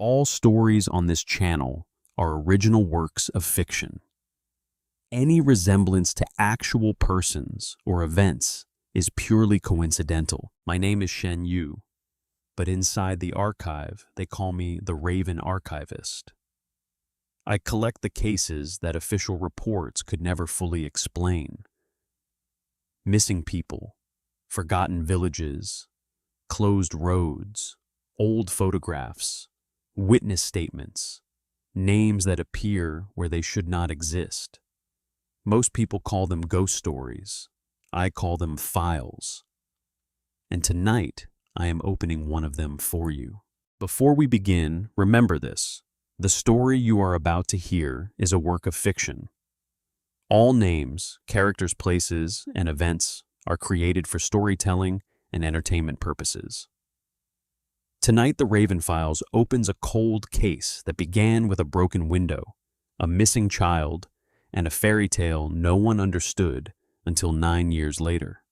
All stories on this channel are original works of fiction. Any resemblance to actual persons or events is purely coincidental. My name is Shen Yu, but inside the archive, they call me the Raven Archivist. I collect the cases that official reports could never fully explain. Missing people, forgotten villages, closed roads, old photographs, witness statements, names that appear where they should not exist. Most people call them ghost stories. I call them files. And tonight, I am opening one of them for you. Before we begin, remember this. The story you are about to hear is a work of fiction. All names, characters, places, and events are created for storytelling and entertainment purposes. Tonight, the Raven Files opens a cold case that began with a broken window, a missing child, and a fairy tale no one understood until 9 years later.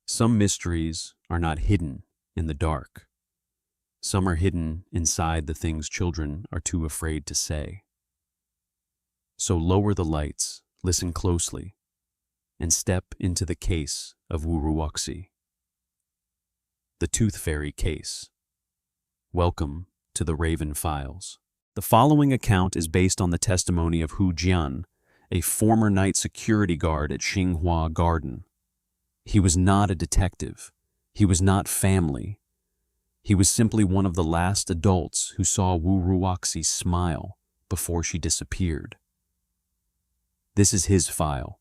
Some mysteries are not hidden in the dark. Some are hidden inside the things children are too afraid to say. So lower the lights, listen closely, and step into the case of Wu Ruoxi. The Tooth Fairy Case. Welcome to the Raven Files. The following account is based on the testimony of Hu Jian, a former night security guard at Xinghua Garden. He was not a detective. He was not family. He was simply one of the last adults who saw Wu Ruoxi smile before she disappeared. This is his file.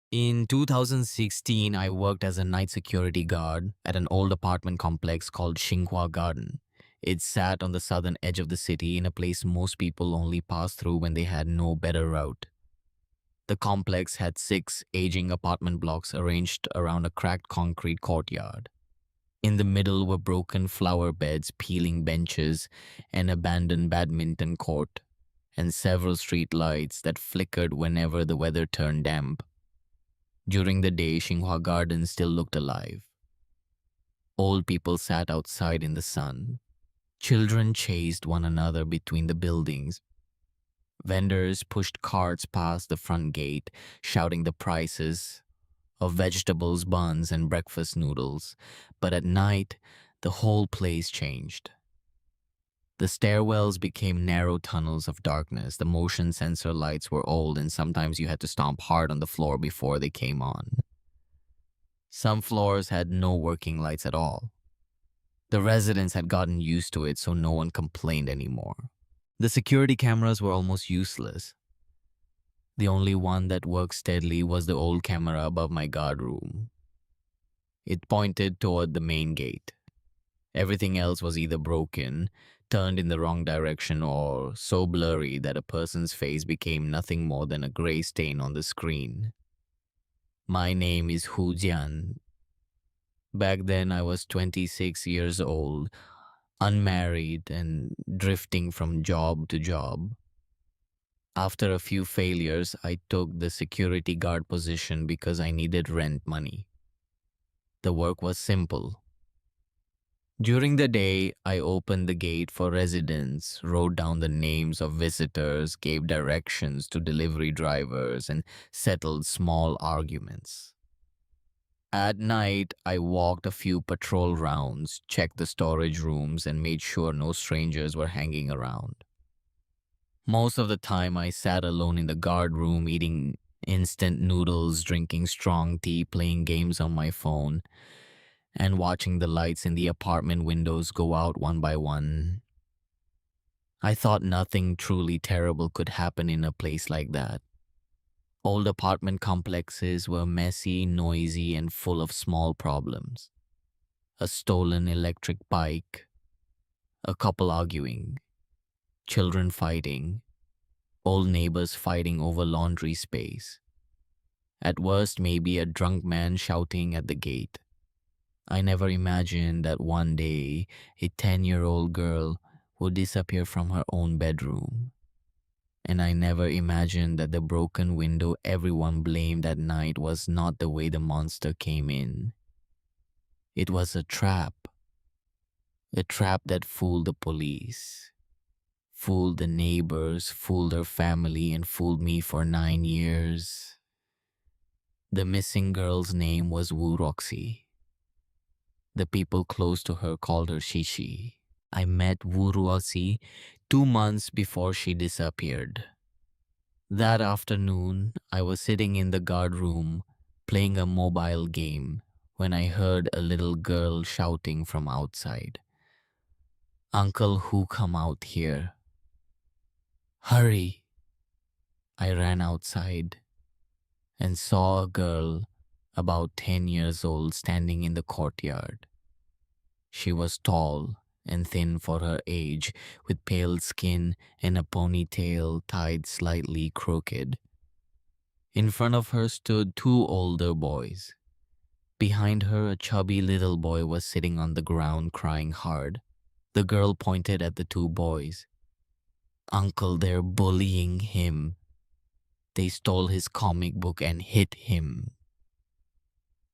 In 2016, I worked as a night security guard at an old apartment complex called Xinghua Garden. It sat on the southern edge of the city in a place most people only passed through when they had no better route. The complex had 6 aging apartment blocks arranged around a cracked concrete courtyard. In the middle were broken flower beds, peeling benches, an abandoned badminton court, and several street lights that flickered whenever the weather turned damp. During the day, Xinghua Garden still looked alive. Old people sat outside in the sun. Children chased one another between the buildings. Vendors pushed carts past the front gate, shouting the prices of vegetables, buns, and breakfast noodles. But at night, the whole place changed. The stairwells became narrow tunnels of darkness. The motion sensor lights were old, and sometimes you had to stomp hard on the floor before they came on. Some floors had no working lights at all. The residents had gotten used to it, so no one complained anymore. The security cameras were almost useless. The only one that worked steadily was the old camera above my guard room. It pointed toward the main gate. Everything else was either broken, turned in the wrong direction, or so blurry that a person's face became nothing more than a gray stain on the screen. My name is Hu Jian. Back then I was 26 years old, unmarried and drifting from job to job. After a few failures, I took the security guard position because I needed rent money. The work was simple. During the day, I opened the gate for residents, wrote down the names of visitors, gave directions to delivery drivers, and settled small arguments. At night, I walked a few patrol rounds, checked the storage rooms, and made sure no strangers were hanging around. Most of the time, I sat alone in the guard room, eating instant noodles, drinking strong tea, playing games on my phone, and watching the lights in the apartment windows go out one by one. I thought nothing truly terrible could happen in a place like that. Old apartment complexes were messy, noisy, and full of small problems. A stolen electric bike, a couple arguing, children fighting, old neighbors fighting over laundry space. At worst, maybe a drunk man shouting at the gate. I never imagined that one day a 10-year-old girl would disappear from her own bedroom. And I never imagined that the broken window everyone blamed at night was not the way the monster came in. It was a trap, A trap that fooled the police, fooled the neighbors, fooled her family, and fooled me for 9 years. The missing girl's name was Wu Ruoxi. The people close to her called her Shishi. I met Wu Ruoxi 2 months before she disappeared. That afternoon, I was sitting in the guard room playing a mobile game when I heard a little girl shouting from outside. "Uncle Hu, come out here. Hurry!" I ran outside and saw a girl about 10 years old standing in the courtyard. She was tall and thin for her age, with pale skin and a ponytail tied slightly crooked. In front of her stood two older boys. Behind her, a chubby little boy was sitting on the ground crying hard. The girl pointed at the two boys. "Uncle, they're bullying him. They stole his comic book and hit him."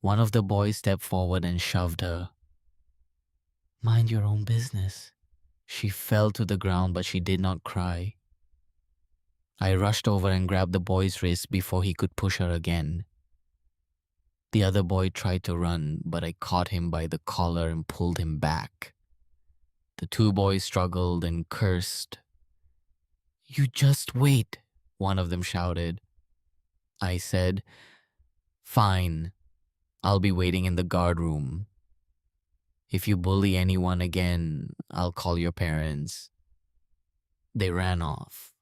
One of the boys stepped forward and shoved her. "Mind your own business." She fell to the ground, but she did not cry. I rushed over and grabbed the boy's wrist before he could push her again. The other boy tried to run, but I caught him by the collar and pulled him back. The two boys struggled and cursed. "You just wait," one of them shouted. I said, "Fine, I'll be waiting in the guard room. If you bully anyone again, I'll call your parents." They ran off.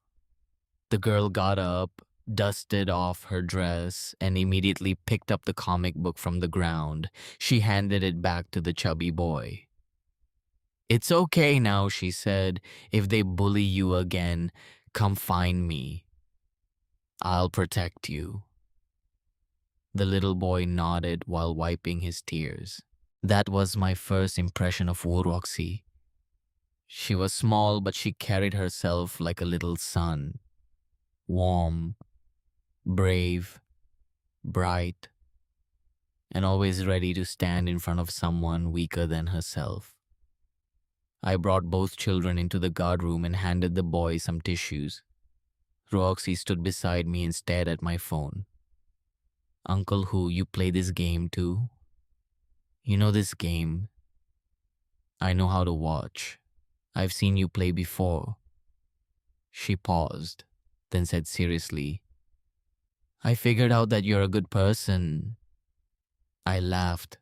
The girl got up, dusted off her dress, and immediately picked up the comic book from the ground. She handed it back to the chubby boy. "It's okay now," she said. "If they bully you again, come find me. I'll protect you." The little boy nodded while wiping his tears. That was my first impression of Wu Ruoxi. She was small, but she carried herself like a little sun. Warm, brave, bright, and always ready to stand in front of someone weaker than herself. I brought both children into the guard room and handed the boy some tissues. Ruoxi stood beside me and stared at my phone. "Uncle Hu, you play this game too? You know this game? I know how to watch. I've seen you play before." She paused, then said seriously, "I figured out that you're a good person." I laughed.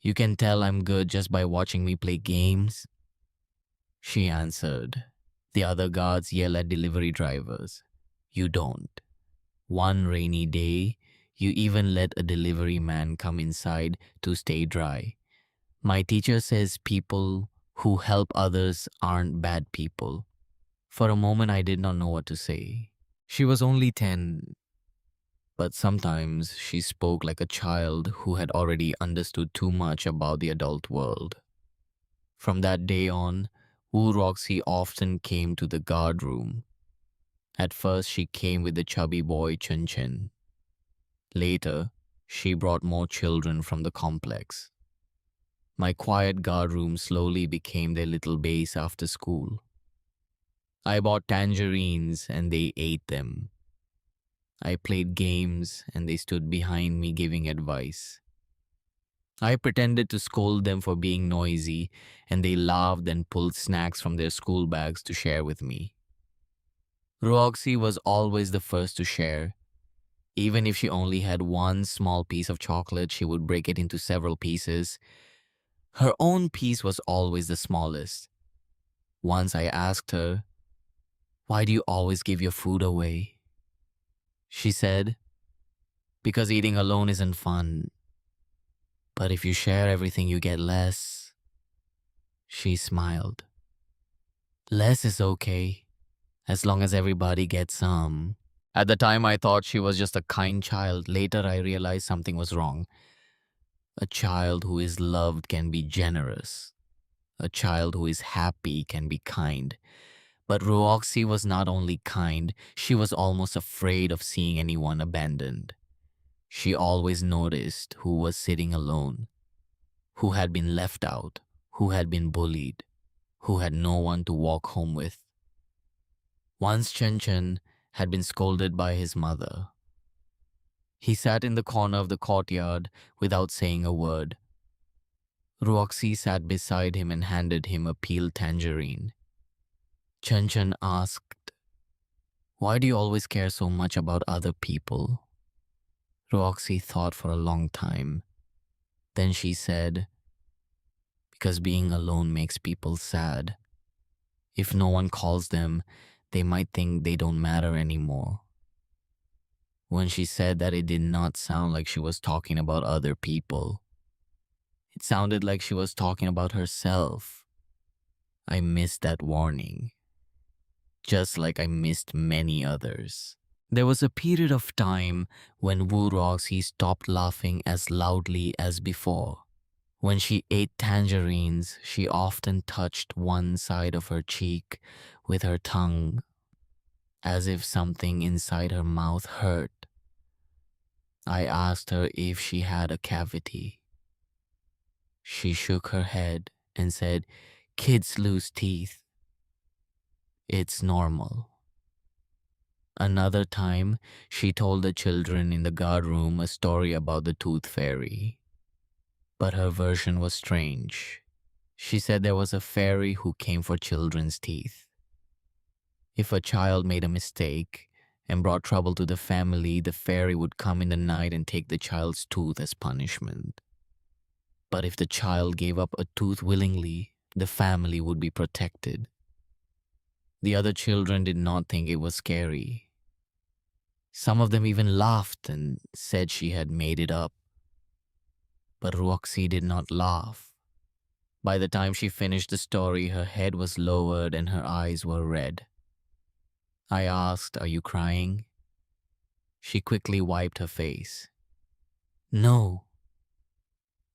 "You can tell I'm good just by watching me play games." She answered, "The other guards yell at delivery drivers. You don't. One rainy day, you even let a delivery man come inside to stay dry. My teacher says people who help others aren't bad people." For a moment, I did not know what to say. She was only 10, but sometimes she spoke like a child who had already understood too much about the adult world. From that day on, Wu Ruoxi often came to the guard room. At first, she came with the chubby boy Chen Chen. Later, she brought more children from the complex. My quiet guard room slowly became their little base after school. I bought tangerines and they ate them. I played games and they stood behind me giving advice. I pretended to scold them for being noisy and they laughed and pulled snacks from their school bags to share with me. Ruoxi was always the first to share. Even if she only had one small piece of chocolate, she would break it into several pieces. Her own piece was always the smallest. Once I asked her, "Why do you always give your food away?" She said, "Because eating alone isn't fun. But if you share everything, you get less." She smiled. "Less is okay, as long as everybody gets some." At the time, I thought she was just a kind child. Later, I realized something was wrong. A child who is loved can be generous. A child who is happy can be kind. But Ruoxi was not only kind, she was almost afraid of seeing anyone abandoned. She always noticed who was sitting alone, who had been left out, who had been bullied. who had no one to walk home with. Once Chen had been scolded by his mother. He sat in the corner of the courtyard without saying a word. Ruoxi sat beside him and handed him a peeled tangerine. Chen asked, "Why do you always care so much about other people?" Ruoxi thought for a long time. Then she said, "Because being alone makes people sad. If no one calls them, they might think they don't matter anymore." When she said that, it did not sound like she was talking about other people. It sounded like she was talking about herself. I missed that warning, just like I missed many others. There was a period of time when Wu Ruoxi stopped laughing as loudly as before. When she ate tangerines, she often touched one side of her cheek with her tongue, as if something inside her mouth hurt. I asked her if she had a cavity. She shook her head and said, "Kids lose teeth. It's normal." Another time, she told the children in the guard room a story about the tooth fairy. But her version was strange. She said there was a fairy who came for children's teeth. If a child made a mistake and brought trouble to the family, the fairy would come in the night and take the child's tooth as punishment. But if the child gave up a tooth willingly, the family would be protected. The other children did not think it was scary. Some of them even laughed and said she had made it up. But Ruoxi did not laugh. By the time she finished the story, her head was lowered and her eyes were red. I asked, "Are you crying?" She quickly wiped her face. "No."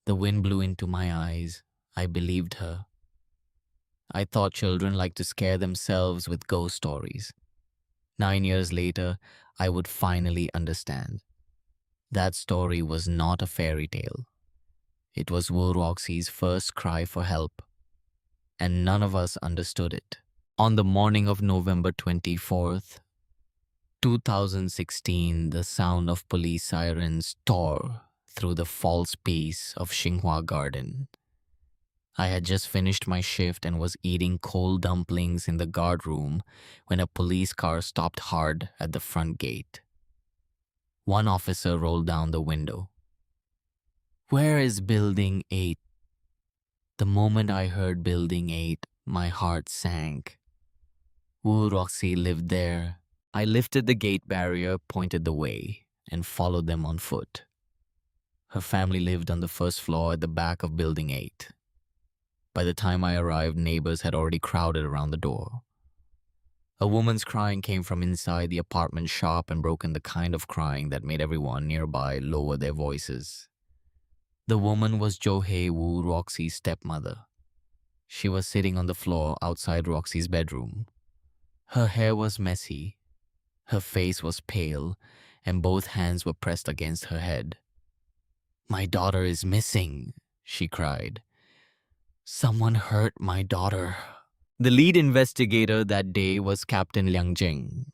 The wind blew into my eyes. I believed her. I thought children like to scare themselves with ghost stories. 9 years later, I would finally understand. That story was not a fairy tale. It was Wu Ruoxi's first cry for help, and none of us understood it. On the morning of November 24th, 2016, the sound of police sirens tore through the false peace of Xinhua Garden. I had just finished my shift and was eating cold dumplings in the guard room when a police car stopped hard at the front gate. One officer rolled down the window. "Where is Building 8? The moment I heard Building 8, my heart sank. Wu Ruoxi lived there. I lifted the gate barrier, pointed the way, and followed them on foot. Her family lived on the first floor at the back of Building 8. By the time I arrived, neighbors had already crowded around the door. A woman's crying came from inside the apartment shop and broke in the kind of crying that made everyone nearby lower their voices. The woman was Johei, Wu Ruoxi's stepmother. She was sitting on the floor outside Ruoxi's bedroom. Her hair was messy, her face was pale, and both hands were pressed against her head. "My daughter is missing," she cried. "Someone hurt my daughter." The lead investigator that day was Captain Liang Zheng.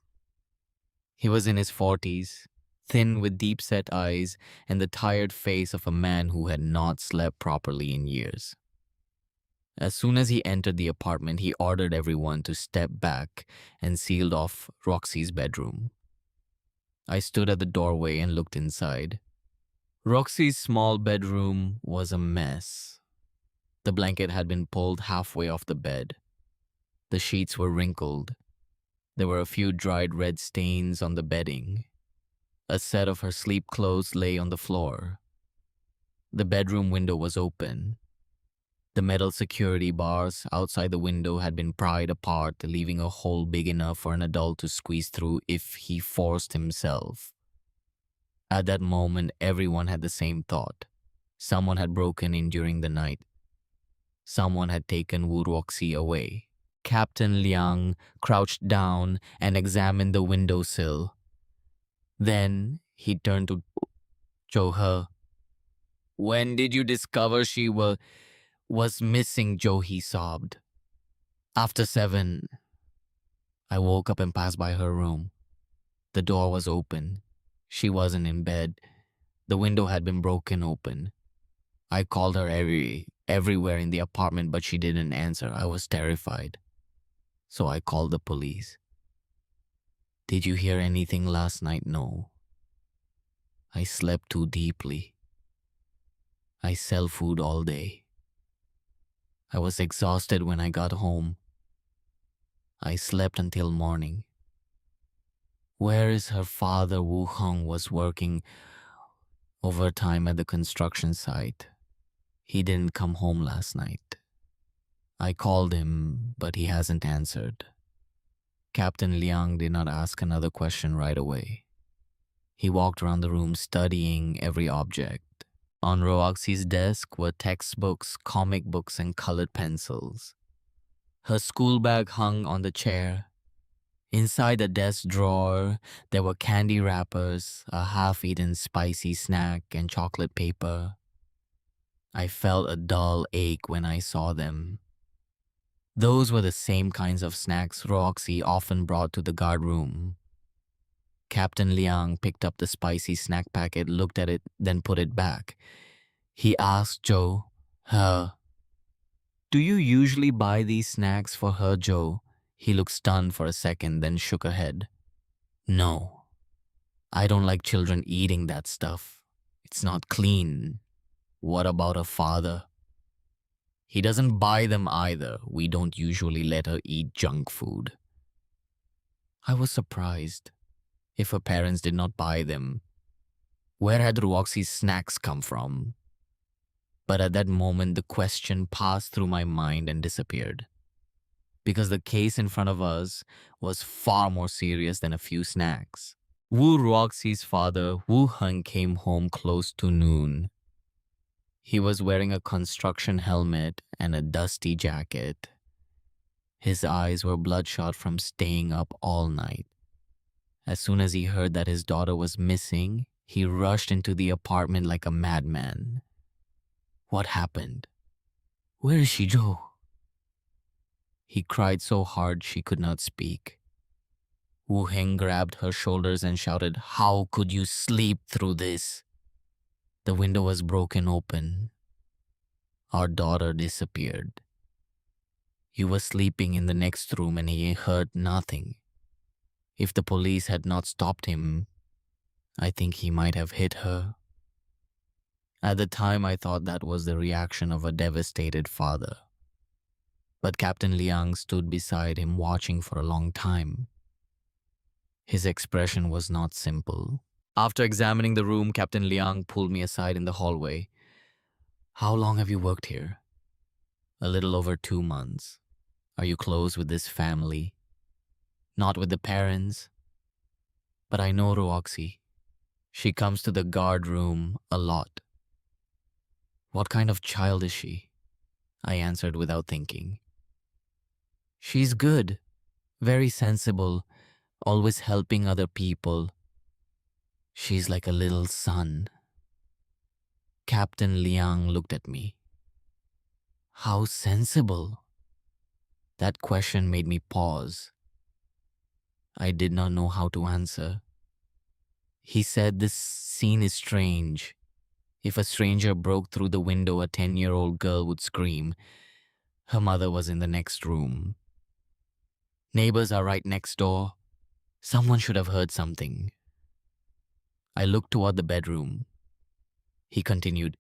He was in his 40s, thin with deep-set eyes and the tired face of a man who had not slept properly in years. As soon as he entered the apartment, he ordered everyone to step back and sealed off Roxy's bedroom. I stood at the doorway and looked inside. Roxy's small bedroom was a mess. The blanket had been pulled halfway off the bed. The sheets were wrinkled. There were a few dried red stains on the bedding. A set of her sleep clothes lay on the floor. The bedroom window was open. The metal security bars outside the window had been pried apart, leaving a hole big enough for an adult to squeeze through if he forced himself. At that moment, everyone had the same thought. Someone had broken in during the night. Someone had taken Wu Ruoxi away. Captain Liang crouched down and examined the windowsill. Then he turned to Zhou. "When did you discover she was missing?" Zhou sobbed. After 7, I woke up and passed by her room. The door was open. She wasn't in bed. The window had been broken open. I called her everywhere in the apartment, but she didn't answer. I was terrified. So I called the police. Did you hear anything last night? No. I slept too deeply. I sell food all day. I was exhausted when I got home. I slept until morning. Where is her father? Wu Hong was working overtime at the construction site. He didn't come home last night. I called him, but he hasn't answered. Captain Liang did not ask another question right away. He walked around the room studying every object. On Ruoxi's desk were textbooks, comic books, and colored pencils. Her school bag hung on the chair. Inside the desk drawer, there were candy wrappers, a half-eaten spicy snack, and chocolate paper. I felt a dull ache when I saw them. Those were the same kinds of snacks Ruoxi often brought to the guard room. Captain Liang picked up the spicy snack packet, looked at it, then put it back. He asked Joe, "Do you usually buy these snacks for her, Joe?" He looked stunned for a second, then shook her head. "No, I don't like children eating that stuff. It's not clean." "What about her father?" "He doesn't buy them either. We don't usually let her eat junk food." I was surprised. If her parents did not buy them, where had Ruoxi's snacks come from? But at that moment, the question passed through my mind and disappeared. Because the case in front of us was far more serious than a few snacks. Wu Ruoxi's father, Wu Heng, came home close to noon. He was wearing a construction helmet and a dusty jacket. His eyes were bloodshot from staying up all night. As soon as he heard that his daughter was missing, he rushed into the apartment like a madman. "What happened? Where is she, Joe?" He cried so hard she could not speak. Wu Heng grabbed her shoulders and shouted, "How could you sleep through this?" The window was broken open. Our daughter disappeared. He was sleeping in the next room and he heard nothing. If the police had not stopped him, I think he might have hit her. At the time, I thought that was the reaction of a devastated father. But Captain Liang stood beside him watching for a long time. His expression was not simple. After examining the room, Captain Liang pulled me aside in the hallway. "How long have you worked here?" "A little over 2 months. Are you close with this family?" "Not with the parents, but I know Ruoxi. She comes to the guard room a lot." "What kind of child is she?" I answered without thinking. "She's good, very sensible, always helping other people. She's like a little son." Captain Liang looked at me. "How sensible?" That question made me pause. I did not know how to answer. He said, "This scene is strange. If a stranger broke through the window, a 10-year-old girl would scream. Her mother was in the next room. Neighbors are right next door. Someone should have heard something." I looked toward the bedroom. He continued,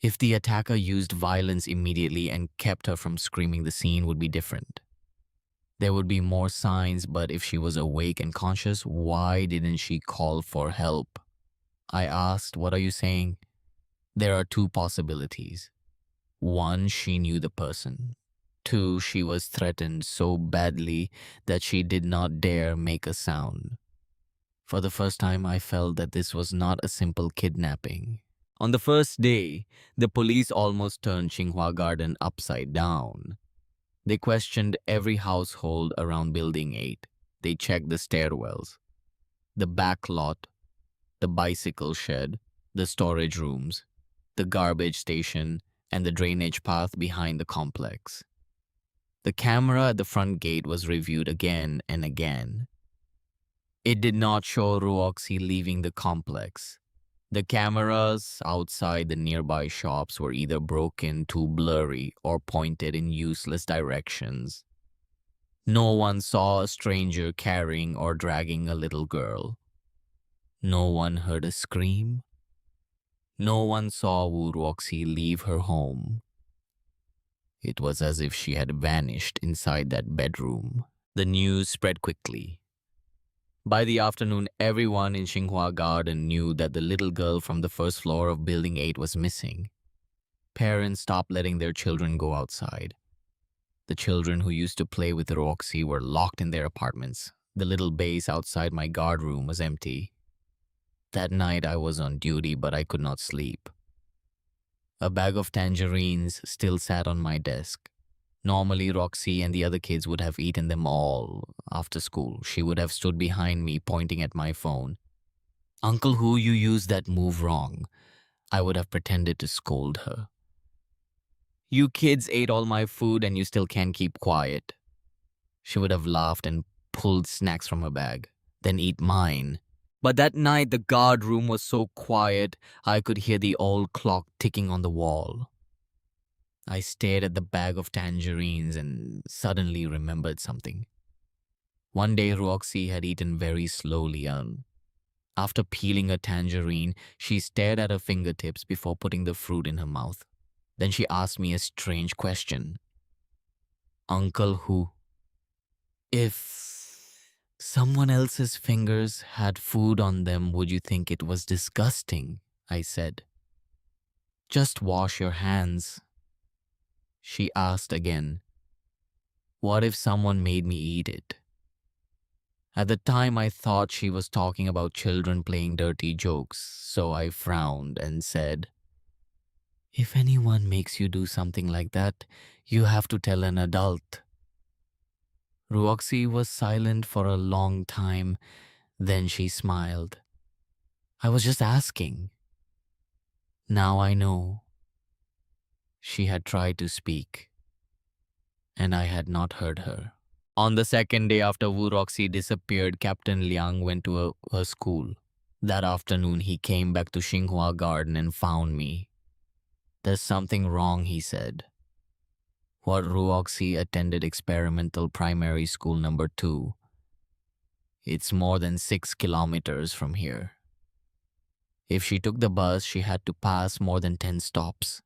"If the attacker used violence immediately and kept her from screaming, the scene would be different. There would be more signs, but if she was awake and conscious, why didn't she call for help?" I asked, "What are you saying?" "There are 2 possibilities. 1, she knew the person. 2, she was threatened so badly that she did not dare make a sound." For the first time, I felt that this was not a simple kidnapping. On the first day, the police almost turned Xinhua Garden upside down. They questioned every household around Building 8. They checked the stairwells, the back lot, the bicycle shed, the storage rooms, the garbage station, and the drainage path behind the complex. The camera at the front gate was reviewed again and again. It did not show Ruoxi leaving the complex. The cameras outside the nearby shops were either broken, too blurry, or pointed in useless directions. No one saw a stranger carrying or dragging a little girl. No one heard a scream. No one saw Wu Ruoxi leave her home. It was as if she had vanished inside that bedroom. The news spread quickly. By the afternoon, everyone in Xinhua Garden knew that the little girl from the first floor of Building 8 was missing. Parents stopped letting their children go outside. The children who used to play with Ruoxi were locked in their apartments. The little base outside my guard room was empty. That night I was on duty, but I could not sleep. A bag of tangerines still sat on my desk. Normally, Roxy and the other kids would have eaten them all. After school, she would have stood behind me pointing at my phone. "Uncle Hu, you used that move wrong." I would have pretended to scold her. "You kids ate all my food and you still can't keep quiet." She would have laughed and pulled snacks from her bag, then eat mine. But that night, the guard room was so quiet, I could hear the old clock ticking on the wall. I stared at the bag of tangerines and suddenly remembered something. One day, Roxy had eaten very slowly. After peeling a tangerine, she stared at her fingertips before putting the fruit in her mouth. Then she asked me a strange question. "Uncle Hu, if someone else's fingers had food on them, would you think it was disgusting?" I said. "Just wash your hands." She asked again, "What if someone made me eat it?" At the time, I thought she was talking about children playing dirty jokes, so I frowned and said, "If anyone makes you do something like that, you have to tell an adult." Ruoxi was silent for a long time, then she smiled. "I was just asking." Now I know. She had tried to speak, and I had not heard her. On the second day after Wu Ruoxi disappeared, Captain Liang went to her school. That afternoon, he came back to Xinhua Garden and found me. "There's something wrong," he said. "What Ruoxi attended experimental primary school number 2. It's more than 6 kilometers from here. If she took the bus, she had to pass more than 10 stops.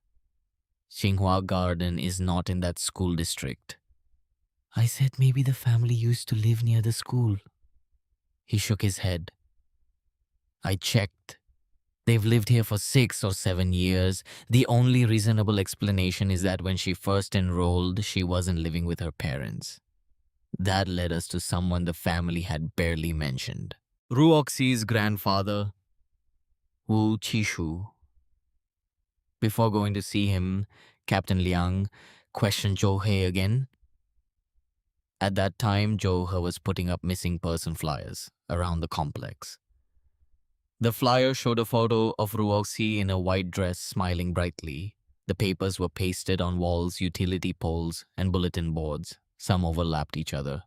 Xinhua Garden is not in that school district." I said maybe the family used to live near the school. He shook his head. "I checked. They've lived here for 6 or 7 years. The only reasonable explanation is that when she first enrolled, she wasn't living with her parents." That led us to someone the family had barely mentioned. Ruoxi's grandfather, Wu Qishu. Before going to see him, Captain Liang questioned Zhou He again. At that time, Zhou He was putting up missing person flyers around the complex. The flyer showed a photo of Ruoxi in a white dress smiling brightly. The papers were pasted on walls, utility poles, and bulletin boards. Some overlapped each other.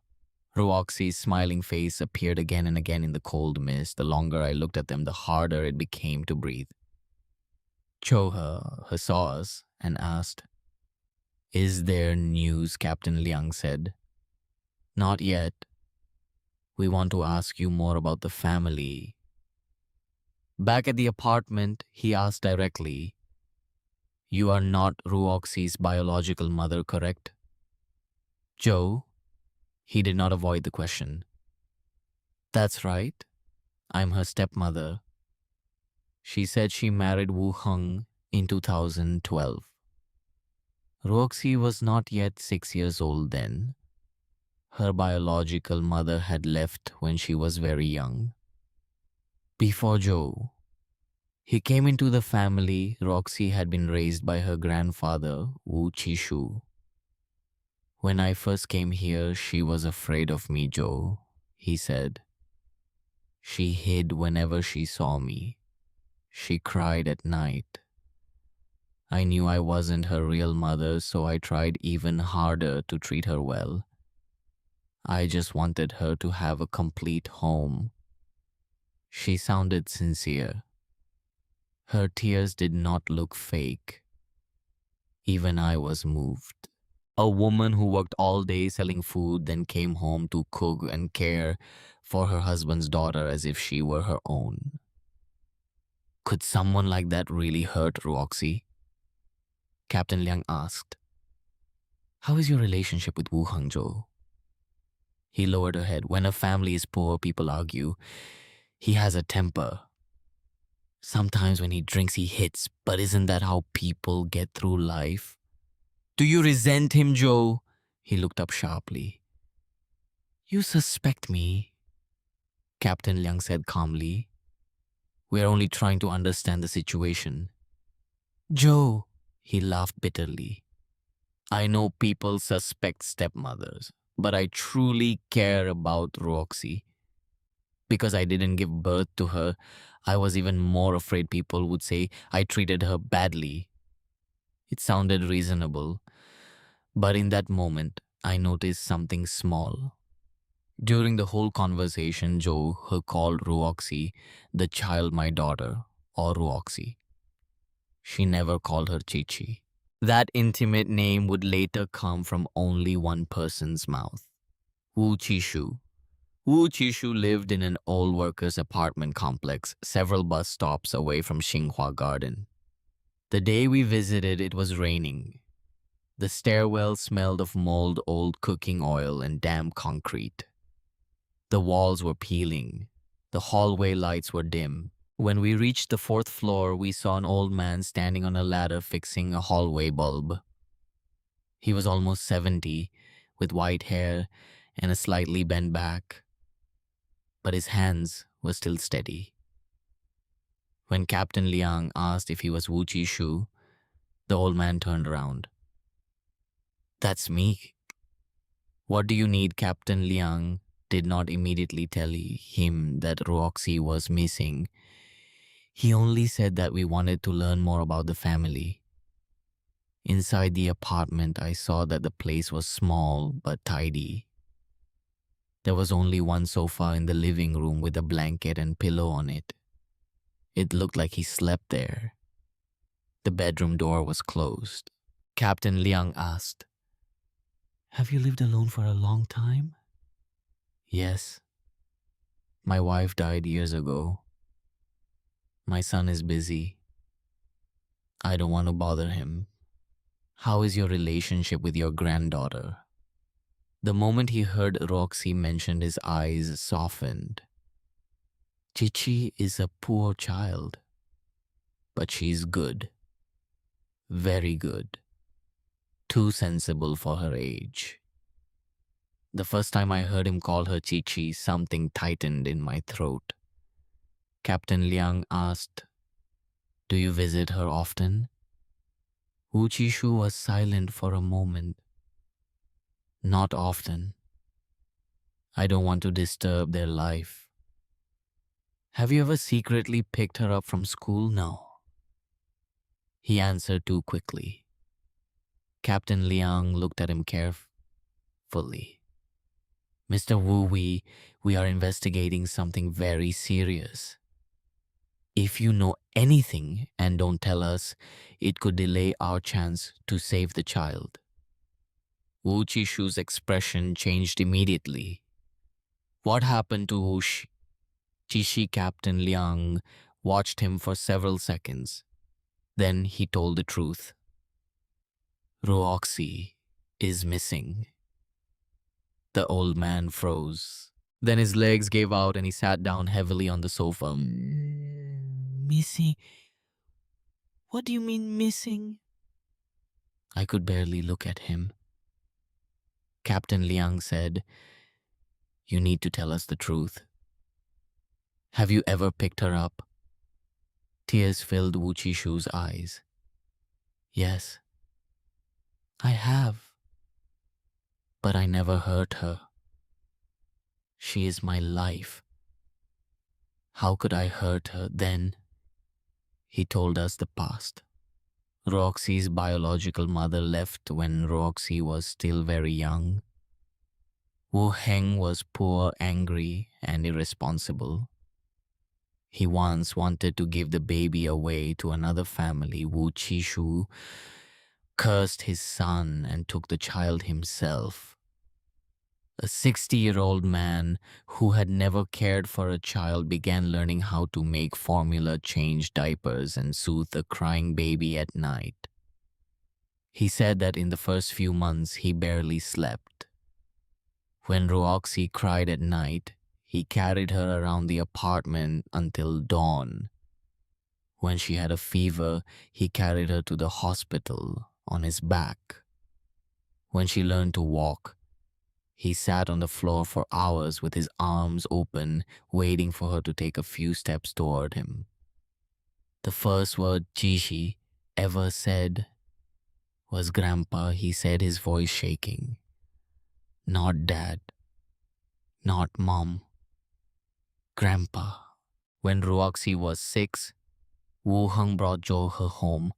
Ruoxi's smiling face appeared again and again in the cold mist. The longer I looked at them, the harder it became to breathe. Zhou He saw us and asked, "Is there news?" Captain Liang said. "Not yet. We want to ask you more about the family." Back at the apartment, he asked directly, "You are not Ruoxi's biological mother, correct?" "Joe?" He did not avoid the question. "That's right. I'm her stepmother. She said she married Wu Heng in 2012. Ruoxi was not yet 6 years old then. Her biological mother had left when she was very young." Before Joe, he came into the family, Roxy had been raised by her grandfather, Wu Qishu. "When I first came here, she was afraid of me, Joe," he said. "She hid whenever she saw me. She cried at night. I knew I wasn't her real mother, so I tried even harder to treat her well. I just wanted her to have a complete home. She sounded sincere. Her tears did not look fake. Even I was moved. A woman who worked all day selling food, then came home to cook and care for her husband's daughter as if she were her own. Could someone like that really hurt Ruoxi? Captain Liang asked. How is your relationship with Wu Hangzhou? He lowered her head. When a family is poor, people argue. He has a temper. Sometimes when he drinks, he hits. But isn't that how people get through life? Do you resent him, Joe? He looked up sharply. You suspect me, Captain Liang said calmly. We are only trying to understand the situation. Joe, he laughed bitterly. I know people suspect stepmothers, but I truly care about Roxy. Because I didn't give birth to her, I was even more afraid people would say I treated her badly. It sounded reasonable, but in that moment, I noticed something small. During the whole conversation, Joe her called Ruoxi the child my daughter, or Ruoxi. She never called her Chichi. That intimate name would later come from only one person's mouth, Wu Chishu. Wu Chishu lived in an old workers' apartment complex several bus stops away from Xinhua Garden. The day we visited, it was raining. The stairwell smelled of mold, old cooking oil, and damp concrete. The walls were peeling. The hallway lights were dim. When we reached the fourth floor, we saw an old man standing on a ladder fixing a hallway bulb. He was almost 70, with white hair and a slightly bent back, but his hands were still steady. When Captain Liang asked if he was Wu Chishu, the old man turned around. That's me. What do you need? Captain Liang did not immediately tell him that Roxy was missing. He only said that we wanted to learn more about the family. Inside the apartment, I saw that the place was small but tidy. There was only one sofa in the living room with a blanket and pillow on it. It looked like he slept there. The bedroom door was closed. Captain Liang asked, Have you lived alone for a long time? Yes. My wife died years ago. My son is busy. I don't want to bother him. How is your relationship with your granddaughter? The moment he heard Roxy mentioned, his eyes softened. Chichi is a poor child, but she's good. Very good. Too sensible for her age. The first time I heard him call her Chichi, something tightened in my throat. Captain Liang asked, Do you visit her often? Wu Chishu was silent for a moment. Not often. I don't want to disturb their life. Have you ever secretly picked her up from school? No. He answered too quickly. Captain Liang looked at him carefully. Mr. Wu, we are investigating something very serious. If you know anything and don't tell us, it could delay our chance to save the child. Wu Chishu's expression changed immediately. What happened to Wu Chishi? Captain Liang watched him for several seconds. Then he told the truth. Ruoxi is missing. The old man froze. Then his legs gave out and he sat down heavily on the sofa. Missing? What do you mean missing? I could barely look at him. Captain Liang said, You need to tell us the truth. Have you ever picked her up? Tears filled Wu Chishu's eyes. Yes, I have. But I never hurt her. She is my life. How could I hurt her then? He told us the past. Ruoxi's biological mother left when Ruoxi was still very young. Wu Heng was poor, angry, and irresponsible. He once wanted to give the baby away to another family. Wu Qishu cursed his son and took the child himself. A 60-year-old man who had never cared for a child began learning how to make formula, change diapers, and soothe a crying baby at night. He said that in the first few months he barely slept. When Ruoxi cried at night, he carried her around the apartment until dawn. When she had a fever, he carried her to the hospital on his back. When she learned to walk, he sat on the floor for hours with his arms open, waiting for her to take a few steps toward him. The first word Jishi ever said was Grandpa, he said, his voice shaking. Not Dad. Not Mom. Grandpa. When Ruoxi was 6, Wu Heng brought Zhou He home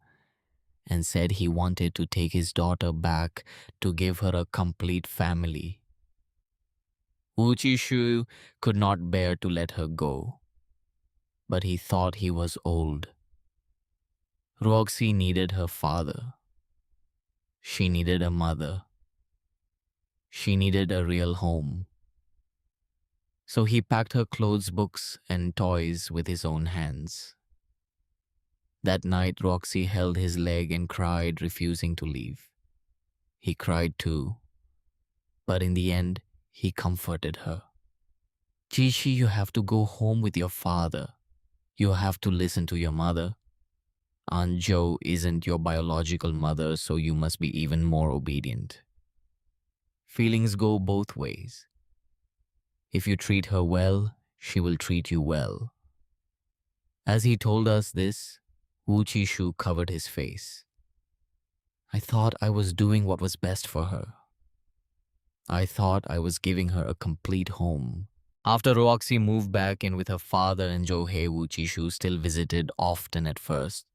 and said he wanted to take his daughter back to give her a complete family. Wu Qishu could not bear to let her go, but he thought he was old. Ruoxi needed her father. She needed a mother. She needed a real home. So he packed her clothes, books, and toys with his own hands. That night, Ruoxi held his leg and cried, refusing to leave. He cried too, but in the end, he comforted her. Jishi, you have to go home with your father. You have to listen to your mother. Aunt Zhou isn't your biological mother, so you must be even more obedient. Feelings go both ways. If you treat her well, she will treat you well. As he told us this, Wu Qishu covered his face. I thought I was doing what was best for her. I thought I was giving her a complete home. After Ruoxi moved back in with her father and Zhouhei, Wu Qishu still visited often at first.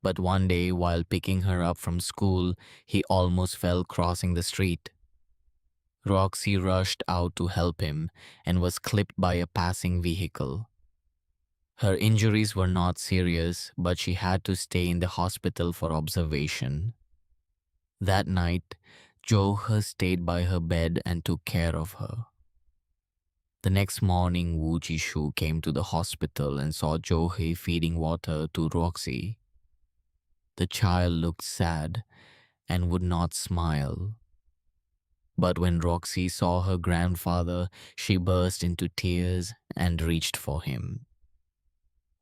But one day, while picking her up from school, he almost fell crossing the street. Ruoxi rushed out to help him and was clipped by a passing vehicle. Her injuries were not serious, but she had to stay in the hospital for observation. That night, Zhou He stayed by her bed and took care of her. The next morning, Wu Jishu came to the hospital and saw Zhou He feeding water to Ruoxi. The child looked sad and would not smile. But when Ruoxi saw her grandfather, she burst into tears and reached for him.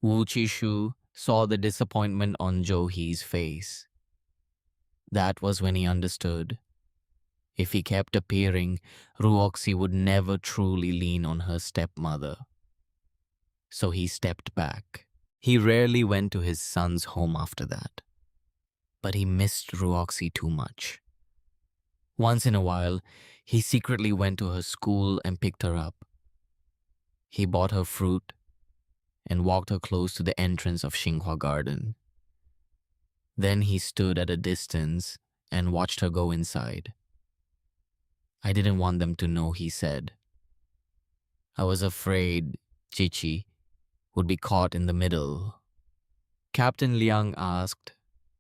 Wu Qishu saw the disappointment on Zhou He's face. That was when he understood. If he kept appearing, Ruoxi would never truly lean on her stepmother. So he stepped back. He rarely went to his son's home after that. But he missed Ruoxi too much. Once in a while, he secretly went to her school and picked her up. He bought her fruit and walked her close to the entrance of Xinghua Garden. Then he stood at a distance and watched her go inside. I didn't want them to know, he said. I was afraid Chichi would be caught in the middle. Captain Liang asked,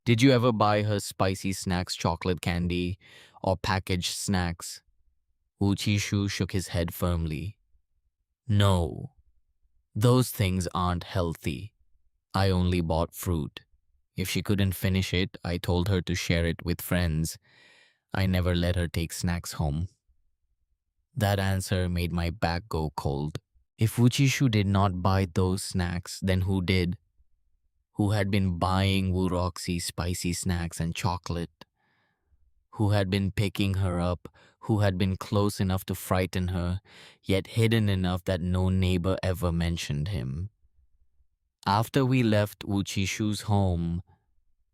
did you ever buy her spicy snacks, chocolate candy, or packaged snacks? Wu Qishu shook his head firmly. No, those things aren't healthy. I only bought fruit. If she couldn't finish it, I told her to share it with friends. I never let her take snacks home. That answer made my back go cold. If Wu Qishu did not buy those snacks, then who did? Who had been buying Wu Ruoxi spicy snacks and chocolate? Who had been picking her up? Who had been close enough to frighten her, yet hidden enough that no neighbor ever mentioned him? After we left Wu Qishu's home,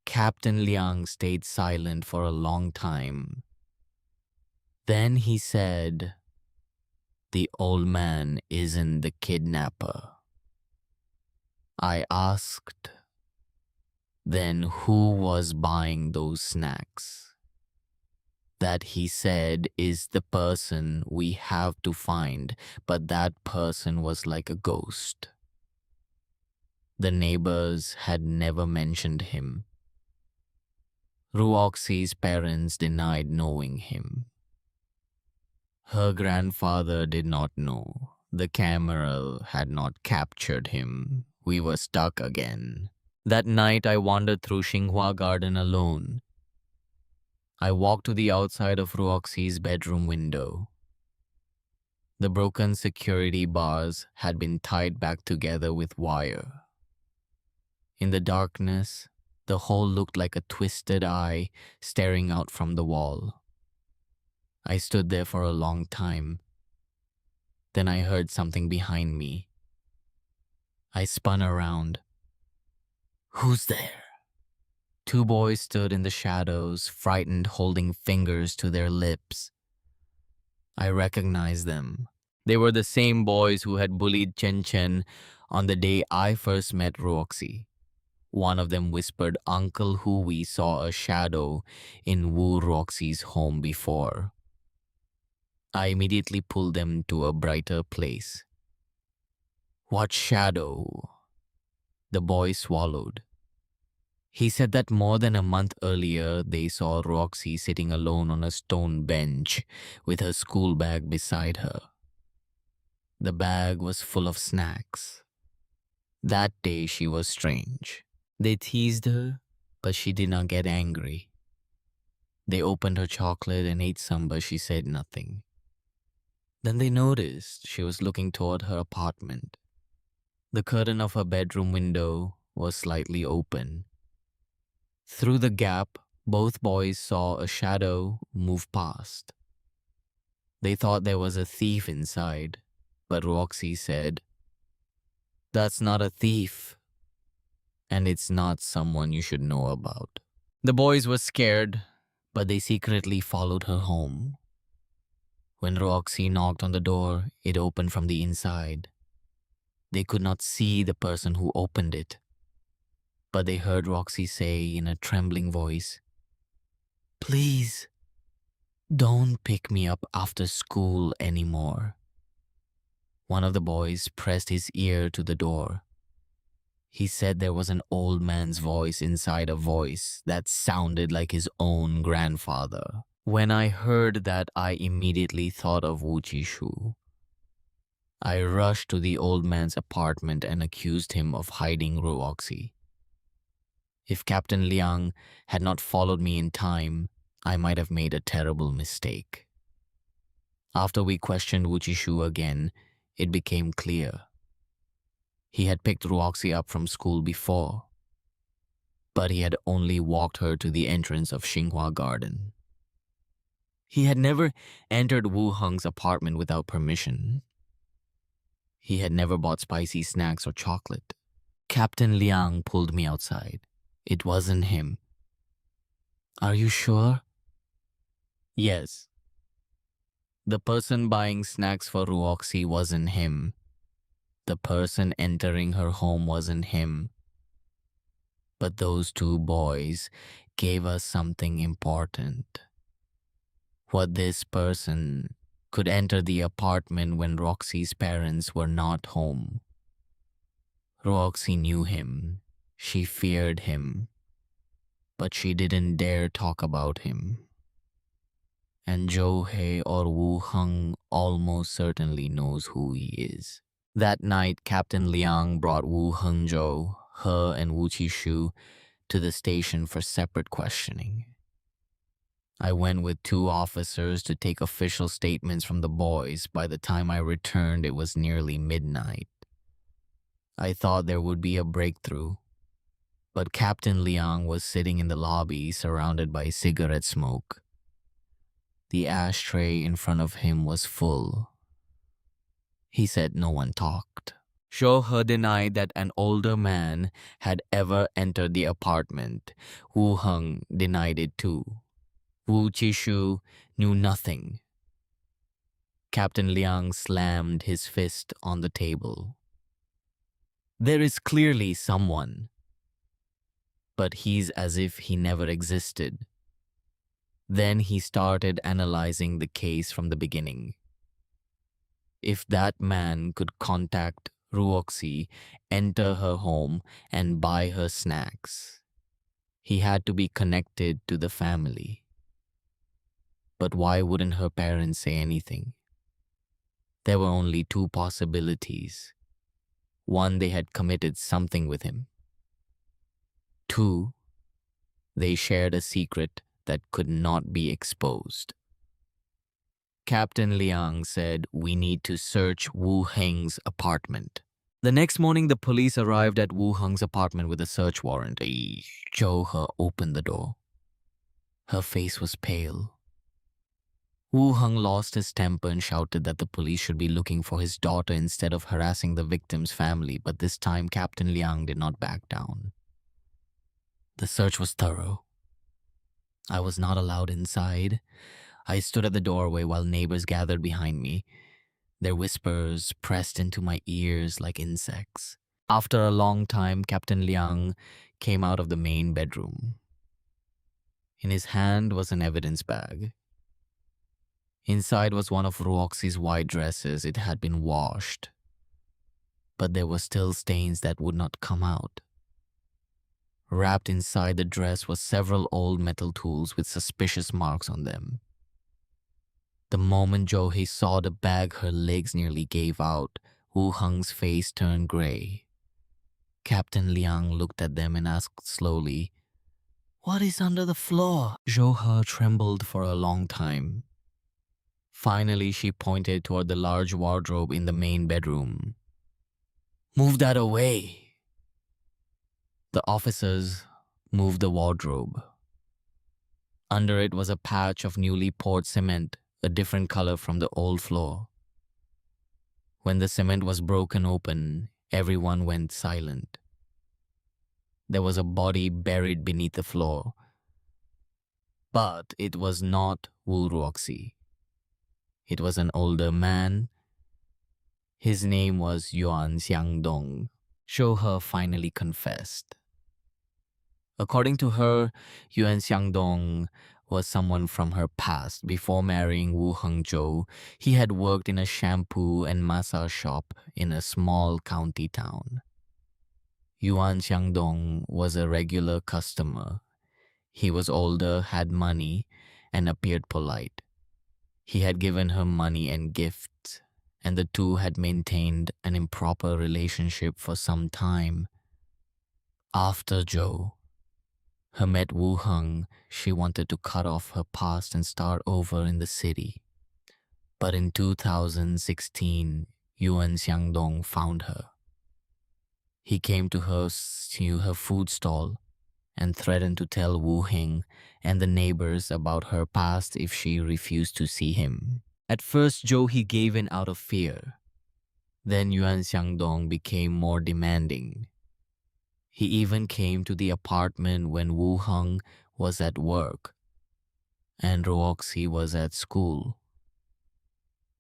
Captain Liang stayed silent for a long time. Then he said, the old man isn't the kidnapper. I asked, Then who was buying those snacks? That, he said, is the person we have to find, but that person was like a ghost. The neighbors had never mentioned him. Ruoxi's parents denied knowing him. Her grandfather did not know. The camera had not captured him. We were stuck again. That night I wandered through Xinghua Garden alone. I walked to the outside of Ruoxi's bedroom window. The broken security bars had been tied back together with wire. In the darkness, the hole looked like a twisted eye staring out from the wall. I stood there for a long time. Then I heard something behind me. I spun around. Who's there? Two boys stood in the shadows, frightened, holding fingers to their lips. I recognized them. They were the same boys who had bullied Chen Chen on the day I first met Ruoxi. One of them whispered, "Uncle Hu, we saw a shadow in Wu Ruoxi's home before." I immediately pulled them to a brighter place. What shadow? The boy swallowed. He said that more than a month earlier, they saw Ruoxi sitting alone on a stone bench with her school bag beside her. The bag was full of snacks. That day she was strange. They teased her, but she did not get angry. They opened her chocolate and ate some, but she said nothing. Then they noticed she was looking toward her apartment. The curtain of her bedroom window was slightly open. Through the gap, both boys saw a shadow move past. They thought there was a thief inside, but Ruoxi said, "That's not a thief, and it's not someone you should know about." The boys were scared, but they secretly followed her home. When Ruoxi knocked on the door, it opened from the inside. They could not see the person who opened it, but they heard Ruoxi say in a trembling voice, "Please, don't pick me up after school anymore." One of the boys pressed his ear to the door. He said there was an old man's voice inside a voice that sounded like his own grandfather. When I heard that, I immediately thought of Wu Jishu. I rushed to the old man's apartment and accused him of hiding Ruoxi. If Captain Liang had not followed me in time, I might have made a terrible mistake. After we questioned Wu Jishu again, it became clear. He had picked Ruoxi up from school before, but he had only walked her to the entrance of Xinghua Garden. He had never entered Wu Heng's apartment without permission. He had never bought spicy snacks or chocolate. Captain Liang pulled me outside. It wasn't him. Are you sure? Yes. The person buying snacks for Ruoxi wasn't him. The person entering her home wasn't him. But those two boys gave us something important. What this person could enter the apartment when Roxy's parents were not home. Ruoxi knew him. She feared him. But she didn't dare talk about him. And Zhou He or Wu Heng almost certainly knows who he is. That night, Captain Liang brought Wu Hengzhou, her and Wu Qishu to the station for separate questioning. I went with 2 officers to take official statements from the boys. By the time I returned, it was nearly midnight. I thought there would be a breakthrough, but Captain Liang was sitting in the lobby surrounded by cigarette smoke. The ashtray in front of him was full. He said no one talked. Zhou He denied that an older man had ever entered the apartment. Wu Heng denied it too. Wu Qishu knew nothing. Captain Liang slammed his fist on the table. There is clearly someone. but he's as if he never existed. Then he started analyzing the case from the beginning. If that man could contact Ruoxi, enter her home, and buy her snacks, he had to be connected to the family. But why wouldn't her parents say anything? There were only two possibilities. One, they had committed something with him. Two, they shared a secret that could not be exposed. Captain Liang said, "We need to search Wu Heng's apartment." The next morning, the police arrived at Wu Heng's apartment with a search warrant. Zhou He opened the door. Her face was pale. Wu Heng lost his temper and shouted that the police should be looking for his daughter instead of harassing the victim's family, but this time Captain Liang did not back down. The search was thorough. I was not allowed inside. I stood at the doorway while neighbors gathered behind me. Their whispers pressed into my ears like insects. After a long time, Captain Liang came out of the main bedroom. In his hand was an evidence bag. Inside was one of Ruoxi's white dresses. It had been washed, but there were still stains that would not come out. Wrapped inside the dress were several old metal tools with suspicious marks on them. The moment Zhou He saw the bag, her legs nearly gave out. Wu Heng's face turned gray. Captain Liang looked at them and asked slowly, "What is under the floor?" Zhou He trembled for a long time. Finally, she pointed toward the large wardrobe in the main bedroom. "Move that away." The officers moved the wardrobe. Under it was a patch of newly poured cement, a different color from the old floor. When the cement was broken open, everyone went silent. There was a body buried beneath the floor. But it was not Wu Ruoxi. It was an older man. His name was Yuan Xiangdong. Zhou He finally confessed. According to her, Yuan Xiangdong was someone from her past. Before marrying Wu Hengzhou, he had worked in a shampoo and massage shop in a small county town. Yuan Xiangdong was a regular customer. He was older, had money, and appeared polite. He had given her money and gifts, and the two had maintained an improper relationship for some time. After Zhou He met Wu Heng, she wanted to cut off her past and start over in the city. But in 2016, Yuan Xiangdong found her. He came to her food stall and threatened to tell Wu Heng and the neighbors about her past if she refused to see him. At first, Zhou He gave in out of fear. Then Yuan Xiangdong became more demanding. He even came to the apartment when Wu Heng was at work and Ruoxi was at school.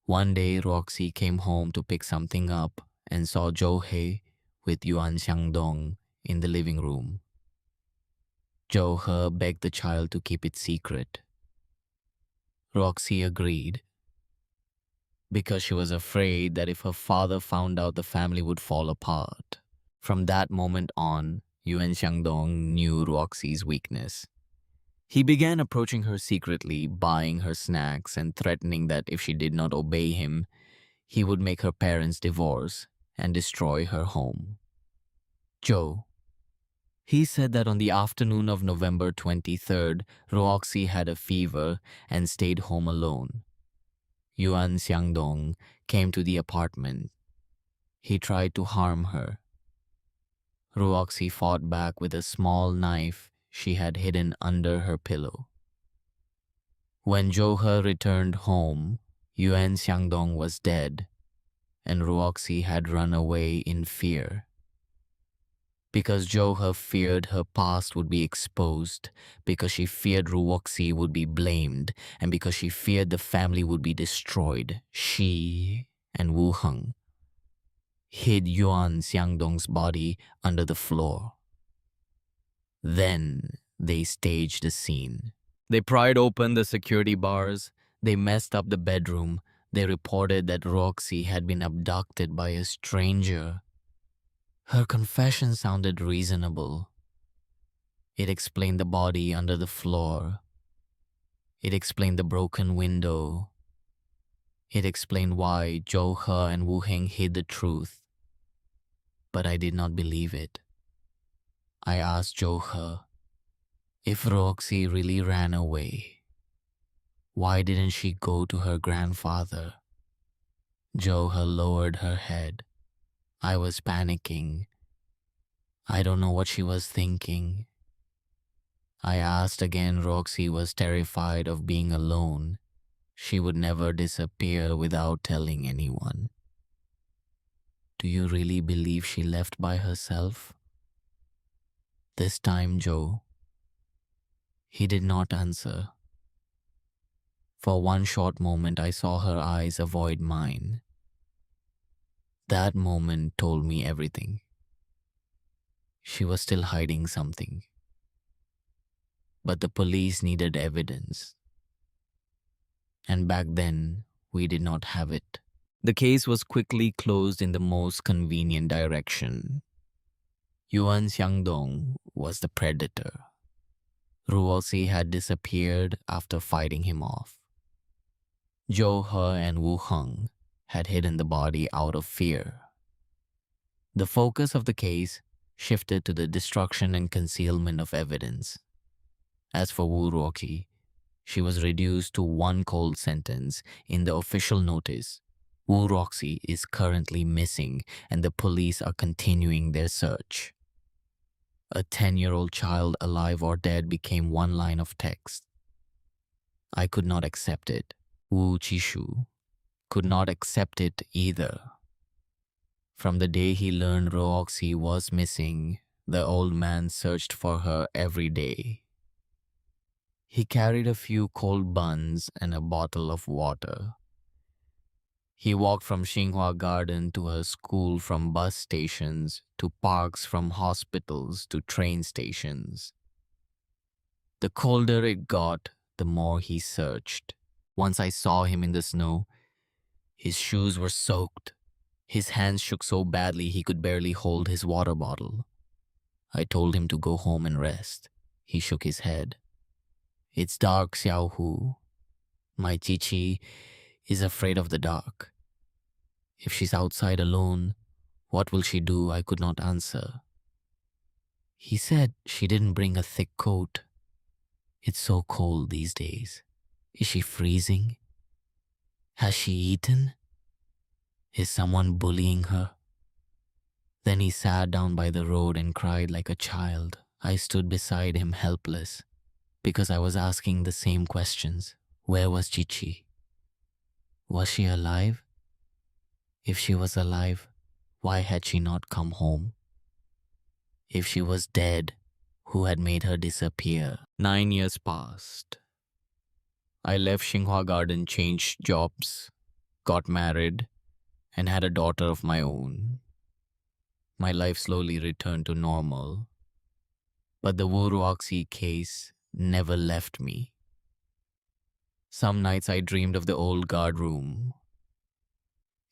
One day, Ruoxi came home to pick something up and saw Zhou He with Yuan Xiangdong in the living room. Zhou He begged the child to keep it secret. Ruoxi agreed because she was afraid that if her father found out, the family would fall apart. From that moment on, Yuan Xiangdong knew Ruoxi's weakness. He began approaching her secretly, buying her snacks and threatening that if she did not obey him, he would make her parents divorce and destroy her home. Zhou. He said that on the afternoon of November 23rd, Ruoxi had a fever and stayed home alone. Yuan Xiangdong came to the apartment. He tried to harm her. Ruoxi fought back with a small knife she had hidden under her pillow. When Zhou He returned home, Yuan Xiangdong was dead, and Ruoxi had run away in fear. Because Zhou He feared her past would be exposed, because she feared Ruoxi would be blamed, and because she feared the family would be destroyed, she and Wu Heng hid Yuan Xiangdong's body under the floor. Then they staged a scene. They pried open the security bars, they messed up the bedroom, they reported that Roxy had been abducted by a stranger. Her confession sounded reasonable. It explained the body under the floor. It explained the broken window. It explained why Zhou He and Wu Heng hid the truth. But I did not believe it. I asked Zhou He if Roxy really ran away. Why didn't she go to her grandfather? Zhou He lowered her head. I was panicking. I don't know what she was thinking. I asked again. Roxy was terrified of being alone. She would never disappear without telling anyone. Do you really believe she left by herself? This time, Joe. He did not answer. For one short moment, I saw her eyes avoid mine. That moment told me everything. She was still hiding something. But the police needed evidence. And back then, we did not have it. The case was quickly closed in the most convenient direction. Yuan Xiangdong was the predator. Ruoxi had disappeared after fighting him off. Zhou He and Wu Heng had hidden the body out of fear. The focus of the case shifted to the destruction and concealment of evidence. As for Wu Ruoxi, she was reduced to one cold sentence in the official notice. Wu Ruoxi is currently missing and the police are continuing their search. A 10-year-old child, alive or dead, became one line of text. I could not accept it. Wu Qishu could not accept it either. From the day he learned Ruoxi was missing, the old man searched for her every day. He carried a few cold buns and a bottle of water. He walked from Xinhua Garden to her school, from bus stations to parks, from hospitals to train stations. The colder it got, the more he searched. Once I saw him in the snow. His shoes were soaked. His hands shook so badly he could barely hold his water bottle. I told him to go home and rest. He shook his head. It's dark, Xiao Hu. My Chichi is afraid of the dark. If she's outside alone, what will she do? I could not answer. He said she didn't bring a thick coat. It's so cold these days. Is she freezing? Has she eaten? Is someone bullying her? Then he sat down by the road and cried like a child. I stood beside him helpless because I was asking the same questions. Where was Chichi? Was she alive? If she was alive, why had she not come home? If she was dead, who had made her disappear? 9 years passed. I left Xinhua Garden, changed jobs, got married, and had a daughter of my own. My life slowly returned to normal. But the Wu Ruoxi case never left me. Some nights I dreamed of the old guard room.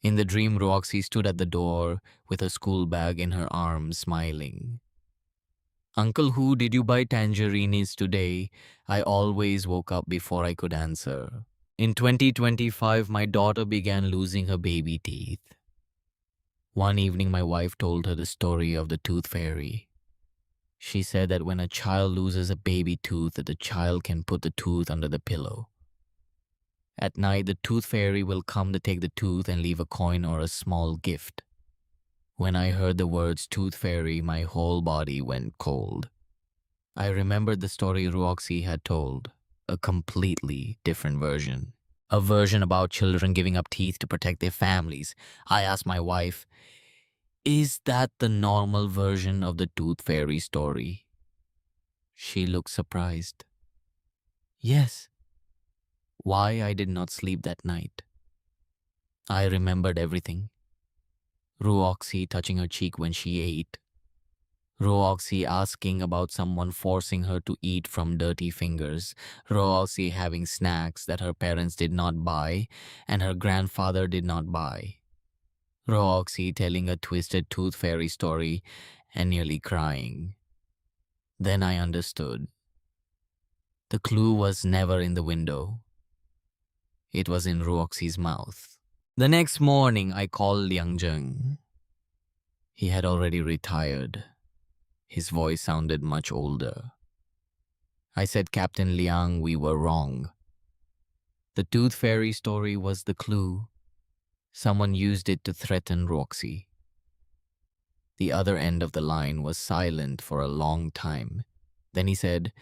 In the dream, Ruoxi stood at the door with her school bag in her arms, smiling. Uncle Hu, did you buy tangerines today? I always woke up before I could answer. In 2025, my daughter began losing her baby teeth. One evening, my wife told her the story of the tooth fairy. She said that when a child loses a baby tooth, the child can put the tooth under the pillow. At night, the tooth fairy will come to take the tooth and leave a coin or a small gift. When I heard the words tooth fairy, my whole body went cold. I remembered the story Ruoxi had told, a completely different version. A version about children giving up teeth to protect their families. I asked my wife, is that the normal version of the tooth fairy story? She looked surprised. Yes. Why I did not sleep that night. I remembered everything. Ruoxi touching her cheek when she ate. Ruoxi asking about someone forcing her to eat from dirty fingers, Ruoxi having snacks that her parents did not buy and her grandfather did not buy, Ruoxi telling a twisted tooth fairy story and nearly crying. Then I understood. The clue was never in the window. It was in Ruoxi's mouth. The next morning, I called Liang Zheng. He had already retired. His voice sounded much older. I said, Captain Liang, we were wrong. The tooth fairy story was the clue. Someone used it to threaten Ruoxi. The other end of the line was silent for a long time. Then he said,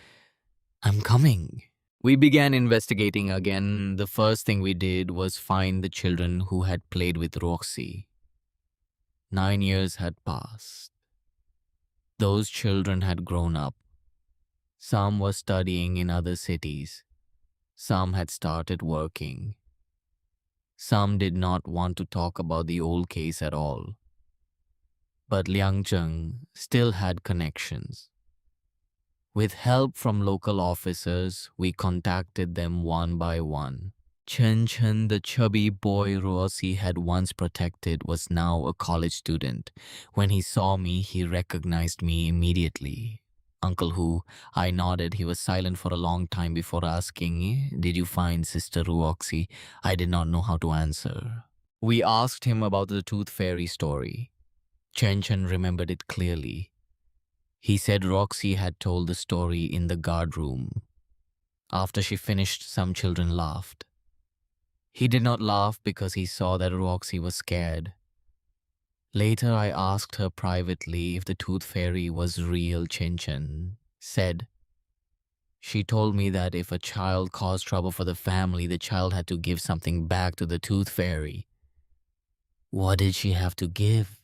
I'm coming. We began investigating again. The first thing we did was find the children who had played with Ruoxi. 9 years had passed. Those children had grown up. Some were studying in other cities. Some had started working. Some did not want to talk about the old case at all. But Liang Zheng still had connections. With help from local officers, we contacted them one by one. Chen, the chubby boy Ruoxi had once protected, was now a college student. When he saw me, he recognized me immediately. Uncle Hu, I nodded. He was silent for a long time before asking, Did you find Sister Ruoxi? I did not know how to answer. We asked him about the tooth fairy story. Chen remembered it clearly. He said Ruoxi had told the story in the guard room. After she finished, some children laughed. He did not laugh because he saw that Ruoxi was scared. Later, I asked her privately if the tooth fairy was real. Chen said. She told me that if a child caused trouble for the family, the child had to give something back to the tooth fairy. What did she have to give?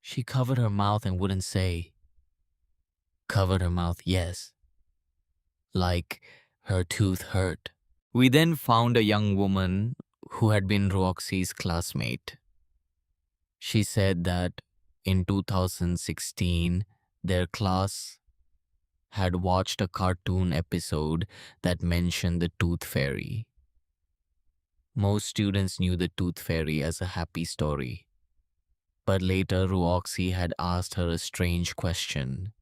She covered her mouth and wouldn't say. Covered her mouth, yes. Like her tooth hurt. We then found a young woman who had been Ruoxi's classmate. She said that in 2016, their class had watched a cartoon episode that mentioned the tooth fairy. Most students knew the tooth fairy as a happy story. But later, Ruoxi had asked her a strange question.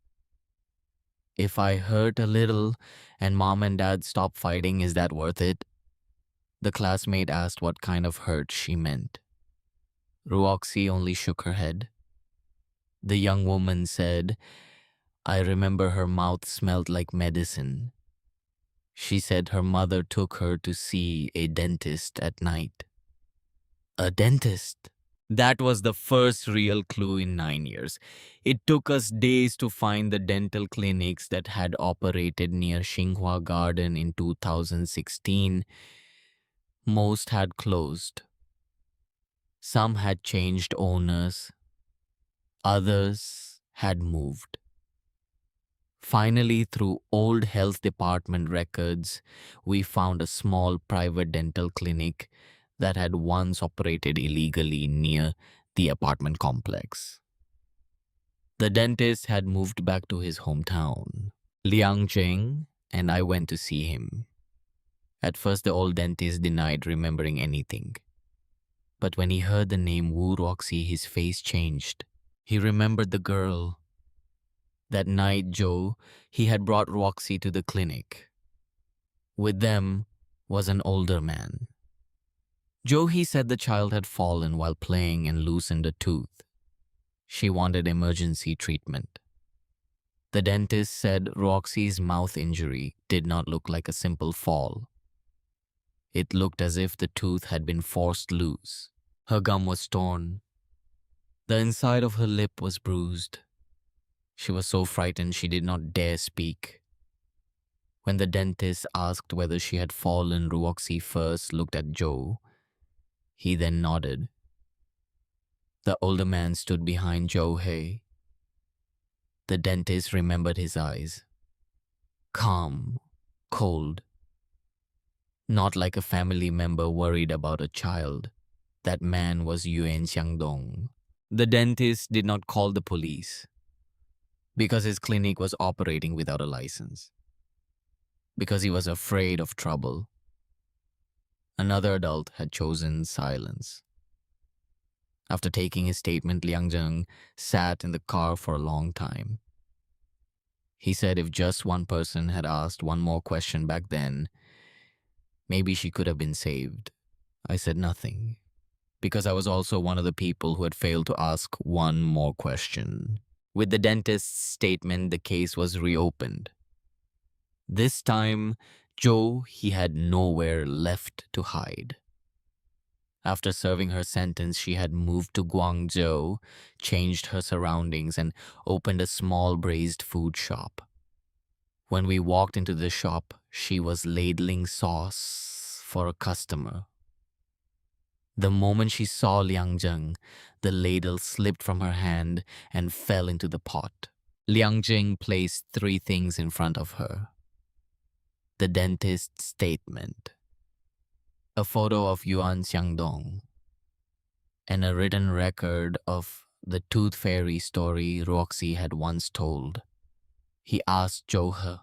If I hurt a little and mom and dad stop fighting, is that worth it? The classmate asked what kind of hurt she meant. Ruoxi only shook her head. The young woman said, I remember her mouth smelled like medicine. She said her mother took her to see a dentist at night. A dentist? That was the first real clue in 9 years. It took us days to find the dental clinics that had operated near Xinhua Garden in 2016. Most had closed. Some had changed owners. Others had moved. Finally, through old health department records, we found a small private dental clinic that had once operated illegally near the apartment complex. The dentist had moved back to his hometown. Liang Zheng and I went to see him. At first, the old dentist denied remembering anything. But when he heard the name Wu Ruoxi, his face changed. He remembered the girl. That night, he had brought Ruoxi to the clinic. With them was an older man. He said the child had fallen while playing and loosened a tooth. She wanted emergency treatment. The dentist said Ruoxi's mouth injury did not look like a simple fall. It looked as if the tooth had been forced loose. Her gum was torn. The inside of her lip was bruised. She was so frightened she did not dare speak. When the dentist asked whether she had fallen, Ruoxi first looked at Joe. He then nodded. The older man stood behind Joe Hei. The dentist remembered his eyes. Calm, cold. Not like a family member worried about a child. That man was Yuan Xiangdong. The dentist did not call the police. because his clinic was operating without a license, because he was afraid of trouble. Another adult had chosen silence. After taking his statement, Liang Zheng sat in the car for a long time. He said if just one person had asked one more question back then, maybe she could have been saved. I said nothing, because I was also one of the people who had failed to ask one more question. With the dentist's statement, the case was reopened. This time, he had nowhere left to hide. After serving her sentence, she had moved to Guangzhou, changed her surroundings, and opened a small braised food shop. When we walked into the shop, she was ladling sauce for a customer. The moment she saw Liang Zheng, the ladle slipped from her hand and fell into the pot. Liang Zheng placed 3 things in front of her: the dentist's statement, a photo of Yuan Xiangdong, and a written record of the tooth fairy story Ruoxi had once told. He asked He,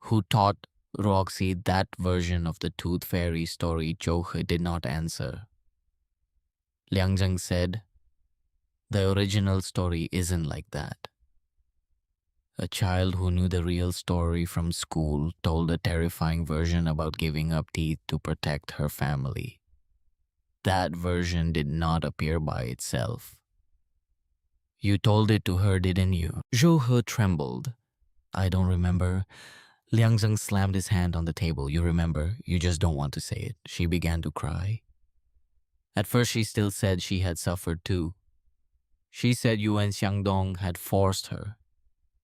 who taught Ruoxi that version of the tooth fairy story. He did not answer. Liang Zheng said, "The original story isn't like that." A child who knew the real story from school told a terrifying version about giving up teeth to protect her family. That version did not appear by itself. You told it to her, didn't you? He trembled. I don't remember. Liang Zheng slammed his hand on the table. You remember, you just don't want to say it. She began to cry. At first she still said she had suffered too. She said Yuan Xiangdong had forced her.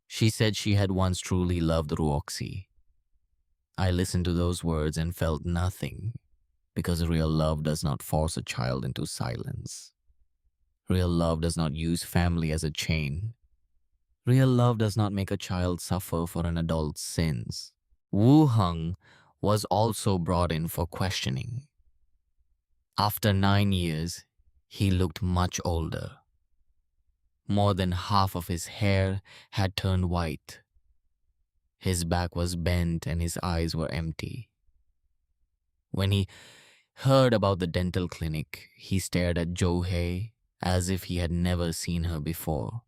She said she had once truly loved Ruoxi. I listened to those words and felt nothing, because real love does not force a child into silence. Real love does not use family as a chain. Real love does not make a child suffer for an adult's sins. Wu Heng was also brought in for questioning. After 9 years, he looked much older. More than half of his hair had turned white. His back was bent and his eyes were empty. When he heard about the dental clinic, he stared at He as if he had never seen her before.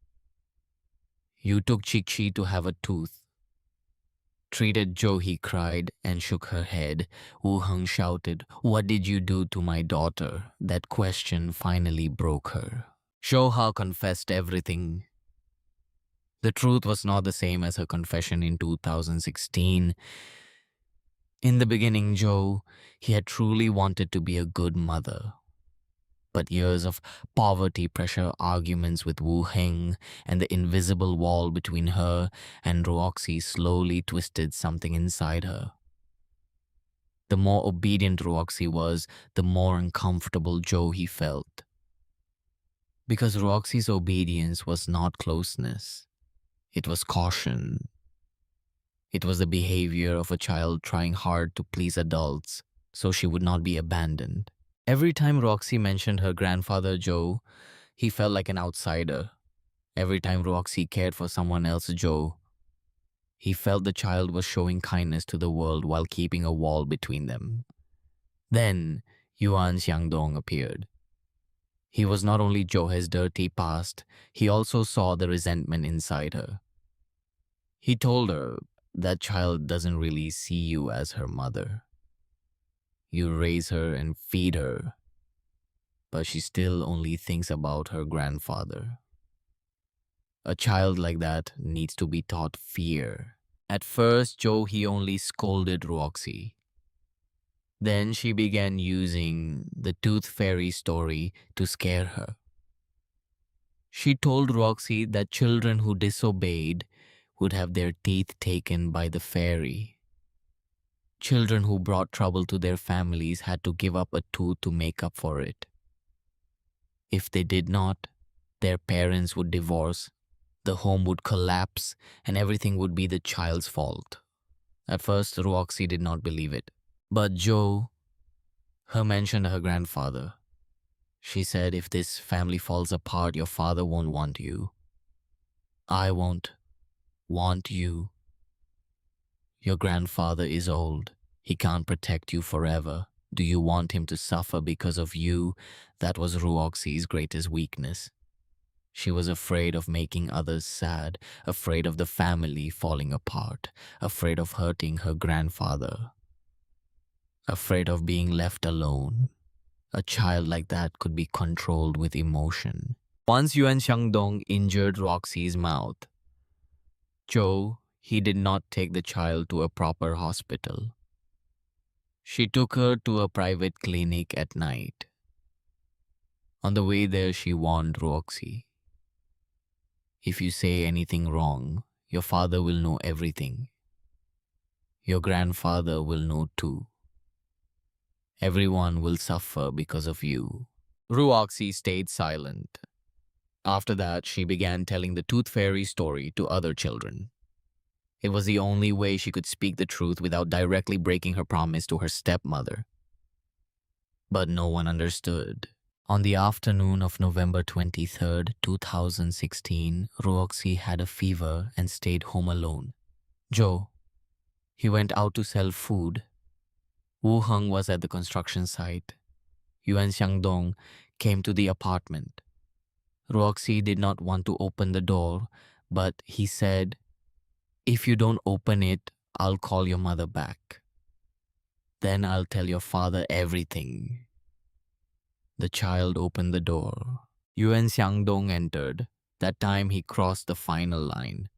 You took Chikchi to have a tooth. Treated he cried and shook her head. Wu Heng shouted, "What did you do to my daughter?" That question finally broke her. Shoha confessed everything. The truth was not the same as her confession in 2016. In the beginning, he had truly wanted to be a good mother. But years of poverty, pressure, arguments with Wu Heng, and the invisible wall between her and Ruoxi slowly twisted something inside her. The more obedient Ruoxi was, the more uncomfortable he felt. Because Ruoxi's obedience was not closeness. It was caution. It was the behavior of a child trying hard to please adults so she would not be abandoned. Every time Ruoxi mentioned her grandfather he felt like an outsider. Every time Ruoxi cared for someone else, he felt the child was showing kindness to the world while keeping a wall between them. Then Yuan Xiangdong appeared. He was not only He's dirty past, he also saw the resentment inside her. He told her, that child doesn't really see you as her mother. You raise her and feed her, but she still only thinks about her grandfather. A child like that needs to be taught fear. At first, he only scolded Ruoxi. Then she began using the tooth fairy story to scare her. She told Ruoxi that children who disobeyed would have their teeth taken by the fairy. Children who brought trouble to their families had to give up a tooth to make up for it. If they did not, their parents would divorce, the home would collapse, and everything would be the child's fault. At first, Ruoxi did not believe it. But her mentioned her grandfather. She said, if this family falls apart, your father won't want you. I won't want you. Your grandfather is old. He can't protect you forever. Do you want him to suffer because of you? That was Ruoxi's greatest weakness. She was afraid of making others sad, afraid of the family falling apart, afraid of hurting her grandfather, afraid of being left alone. A child like that could be controlled with emotion. Once Yuan Xiangdong injured Roxy's mouth, he did not take the child to a proper hospital. She took her to a private clinic at night. On the way there, she warned Roxy, "If you say anything wrong, your father will know everything. Your grandfather will know too. Everyone will suffer because of you." Ruoxi stayed silent. After that, she began telling the Tooth Fairy story to other children. It was the only way she could speak the truth without directly breaking her promise to her stepmother. But no one understood. On the afternoon of November 23rd, 2016, Ruoxi had a fever and stayed home alone. He went out to sell food. Wu Heng was at the construction site. Yuan Xiangdong came to the apartment. Ruoxi did not want to open the door, but he said, "If you don't open it, I'll call your mother back. Then I'll tell your father everything." The child opened the door. Yuan Xiangdong entered. That time he crossed the final line.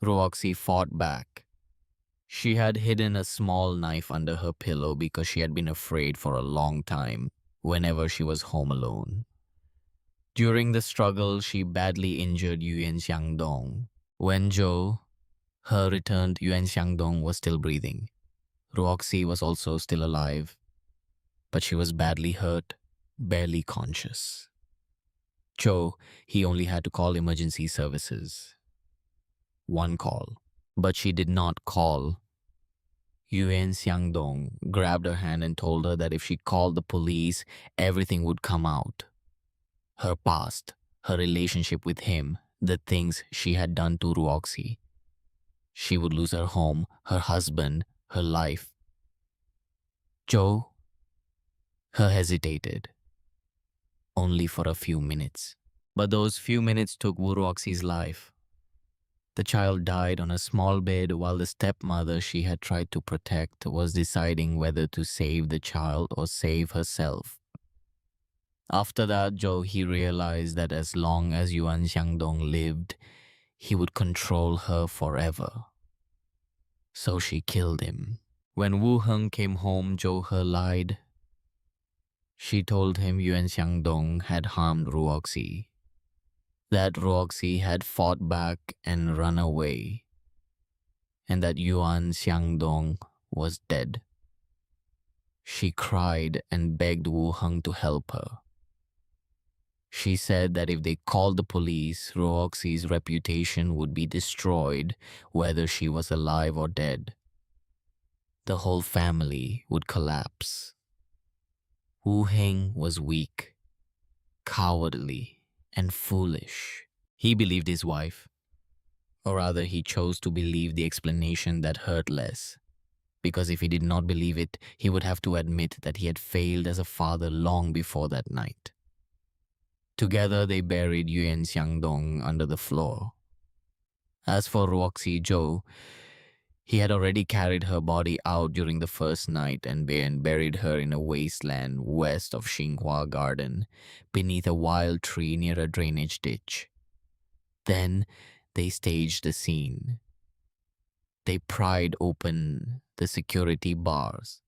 Ruoxi fought back. She had hidden a small knife under her pillow because she had been afraid for a long time whenever she was home alone. During the struggle, she badly injured Yuan Xiangdong. When her returned, Yuan Xiangdong was still breathing. Ruoxi was also still alive, but she was badly hurt, barely conscious. He only had to call emergency services. One call, but she did not call. Yuan Xiangdong grabbed her hand and told her that if she called the police, everything would come out. Her past, her relationship with him, the things she had done to Ruoxi. She would lose her home, her husband, her life. Her hesitated. Only for a few minutes. But those few minutes took Wu Ruoxi's life. The child died on a small bed while the stepmother she had tried to protect was deciding whether to save the child or save herself. After that, he realized that as long as Yuan Xiangdong lived, he would control her forever. So she killed him. When Wu Heng came home, He lied. She told him Yuan Xiangdong had harmed Ruoxi, that Ruoxi had fought back and run away, and that Yuan Xiangdong was dead. She cried and begged Wu Heng to help her. She said that if they called the police, Ruoxi's reputation would be destroyed, whether she was alive or dead. The whole family would collapse. Wu Heng was weak, cowardly, and foolish. He believed his wife, or rather he chose to believe the explanation that hurt less, because if he did not believe it, he would have to admit that he had failed as a father long before that night. Together they buried Yuan Xiangdong under the floor. As for Ruoxi he had already carried her body out during the first night and buried her in a wasteland west of Xinhua Garden, beneath a wild tree near a drainage ditch. Then they staged the scene. They pried open the security bars.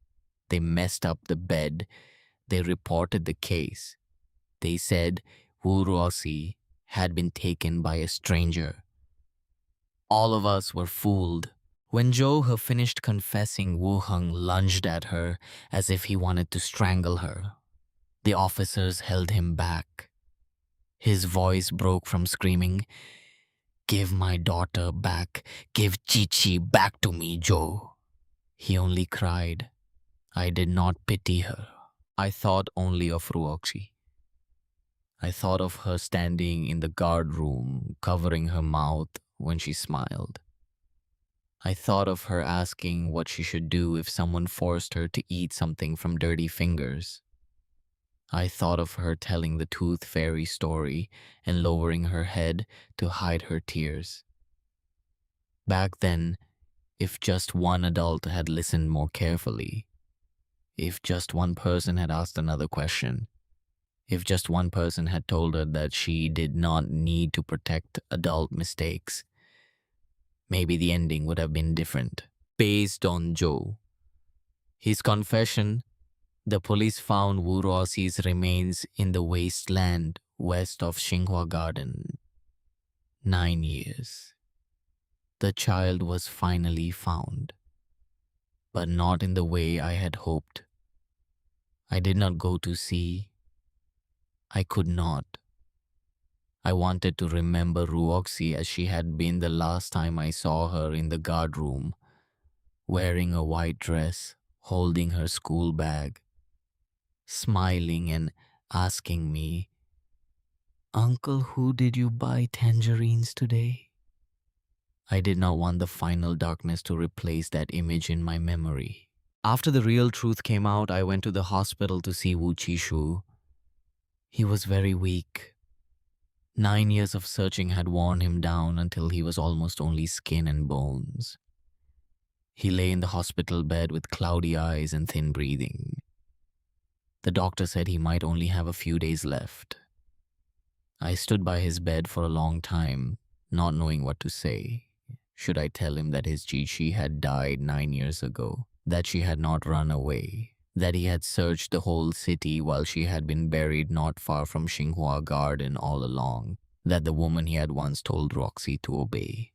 They messed up the bed. They reported the case. They said Wu Ruoxi had been taken by a stranger. All of us were fooled. When her finished confessing, Wu Heng lunged at her as if he wanted to strangle her. The officers held him back. His voice broke from screaming, "Give my daughter back. Give Chi back to me, He only cried. I did not pity her. I thought only of Ruoxi. I thought of her standing in the guard room, covering her mouth when she smiled. I thought of her asking what she should do if someone forced her to eat something from dirty fingers. I thought of her telling the tooth fairy story and lowering her head to hide her tears. Back then, if just one adult had listened more carefully, if just one person had asked another question, if just one person had told her that she did not need to protect adult mistakes, maybe the ending would have been different. Based on Joe. His confession, the police found Wu Ruoxi's remains in the wasteland west of Xinhua Garden. 9 years. The child was finally found, but not in the way I had hoped. I did not go to see. I could not. I wanted to remember Ruoxi as she had been the last time I saw her in the guard room, wearing a white dress, holding her school bag, smiling and asking me, "Uncle, who did you buy tangerines today?" I did not want the final darkness to replace that image in my memory. After the real truth came out, I went to the hospital to see Wu Qishu. He was very weak. 9 years of searching had worn him down until he was almost only skin and bones. He lay in the hospital bed with cloudy eyes and thin breathing. The doctor said he might only have a few days left. I stood by his bed for a long time, not knowing what to say. Should I tell him that his Jishi had died 9 years ago, that she had not run away, that he had searched the whole city while she had been buried not far from Xinhua Garden all along, that the woman he had once told Roxy to obey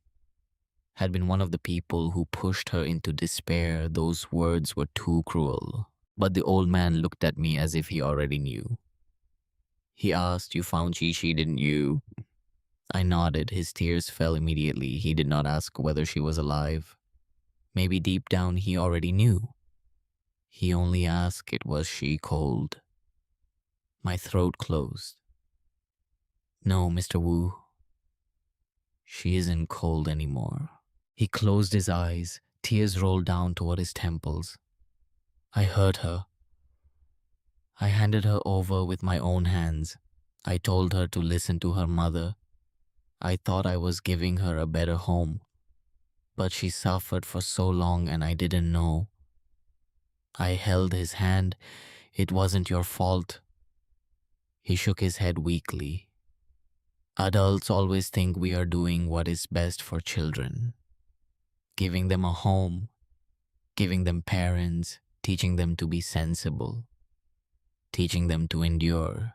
had been one of the people who pushed her into despair? Those words were too cruel. But the old man looked at me as if he already knew. He asked, "You found Jishi, didn't you?" I nodded. His tears fell immediately. He did not ask whether she was alive. Maybe deep down he already knew. He only asked, was she cold? My throat closed. "No, Mr. Wu. She isn't cold anymore." He closed his eyes. Tears rolled down toward his temples. I heard her. I handed her over with my own hands. I told her to listen to her mother. I thought I was giving her a better home. But she suffered for so long and I didn't know. I held his hand. "It wasn't your fault." He shook his head weakly. "Adults always think we are doing what is best for children. Giving them a home, giving them parents, teaching them to be sensible, teaching them to endure.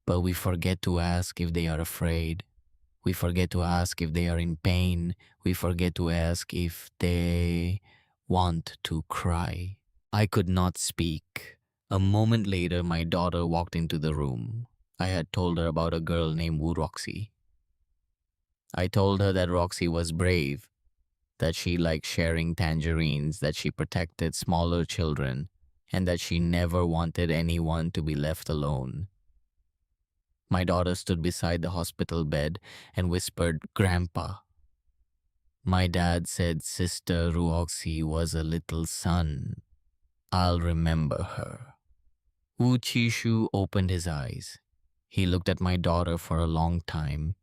But we forget to ask if they are afraid. We forget to ask if they are in pain. We forget to ask if they want to cry." I could not speak. A moment later, my daughter walked into the room. I had told her about a girl named Wu Ruoxi. I told her that Roxy was brave, that she liked sharing tangerines, that she protected smaller children, and that she never wanted anyone to be left alone. My daughter stood beside the hospital bed and whispered, "Grandpa." My dad said Sister Ruoxi was a little son. I'll remember her. Wu Qishu opened his eyes. He looked at my daughter for a long time,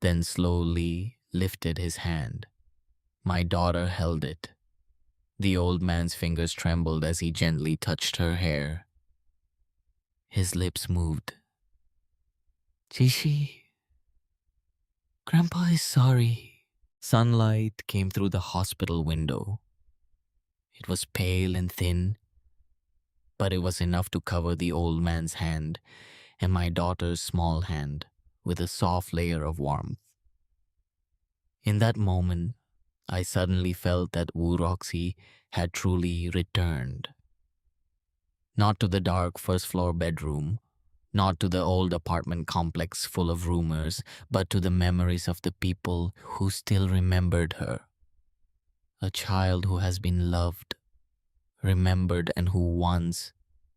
then slowly lifted his hand. My daughter held it. The old man's fingers trembled as he gently touched her hair. His lips moved. "Jishi, Grandpa is sorry." Sunlight came through the hospital window. It was pale and thin, but it was enough to cover the old man's hand and my daughter's small hand with a soft layer of warmth. In that moment, I suddenly felt that Wu Ruoxi had truly returned. Not to the dark first-floor bedroom, not to the old apartment complex full of rumors, but to the memories of the people who still remembered her. A child who has been loved, remembered, and who once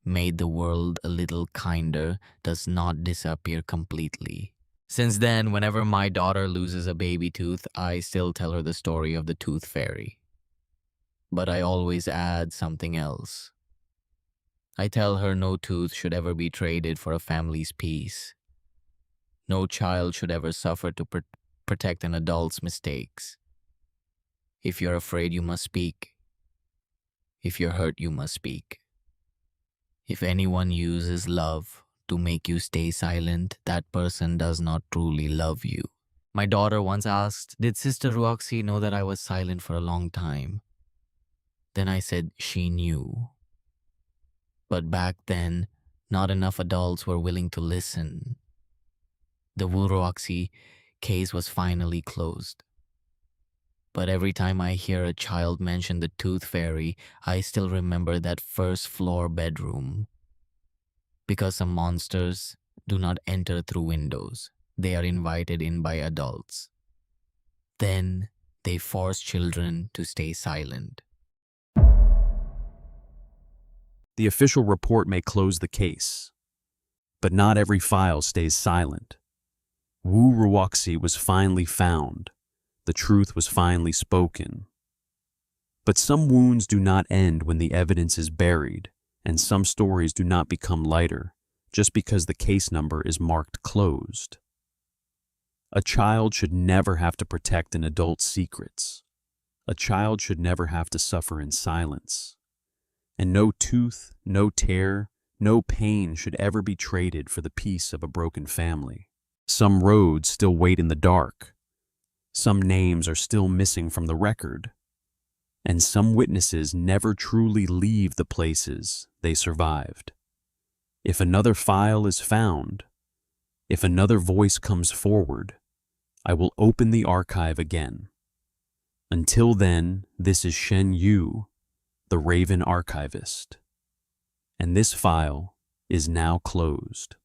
made the world a little kinder does not disappear completely. Since then, whenever my daughter loses a baby tooth, I still tell her the story of the tooth fairy. But I always add something else. I tell her no tooth should ever be traded for a family's peace. No child should ever suffer to protect an adult's mistakes. If you're afraid, you must speak. If you're hurt, you must speak. If anyone uses love to make you stay silent, that person does not truly love you. My daughter once asked, "Did Sister Ruoxi know that I was silent for a long time?" Then I said she knew. But back then, not enough adults were willing to listen. The Wu Ruoxi case was finally closed. But every time I hear a child mention the tooth fairy, I still remember that first floor bedroom. Because some monsters do not enter through windows. They are invited in by adults. Then they force children to stay silent. The official report may close the case, but not every file stays silent. Wu Ruoxi was finally found. The truth was finally spoken. But some wounds do not end when the evidence is buried, and some stories do not become lighter just because the case number is marked closed. A child should never have to protect an adult's secrets. A child should never have to suffer in silence. And no tooth, no tear, no pain should ever be traded for the peace of a broken family. Some roads still wait in the dark. Some names are still missing from the record. And some witnesses never truly leave the places they survived. If another file is found, if another voice comes forward, I will open the archive again. Until then, this is Shen Yu, the Raven Archivist. And this file is now closed.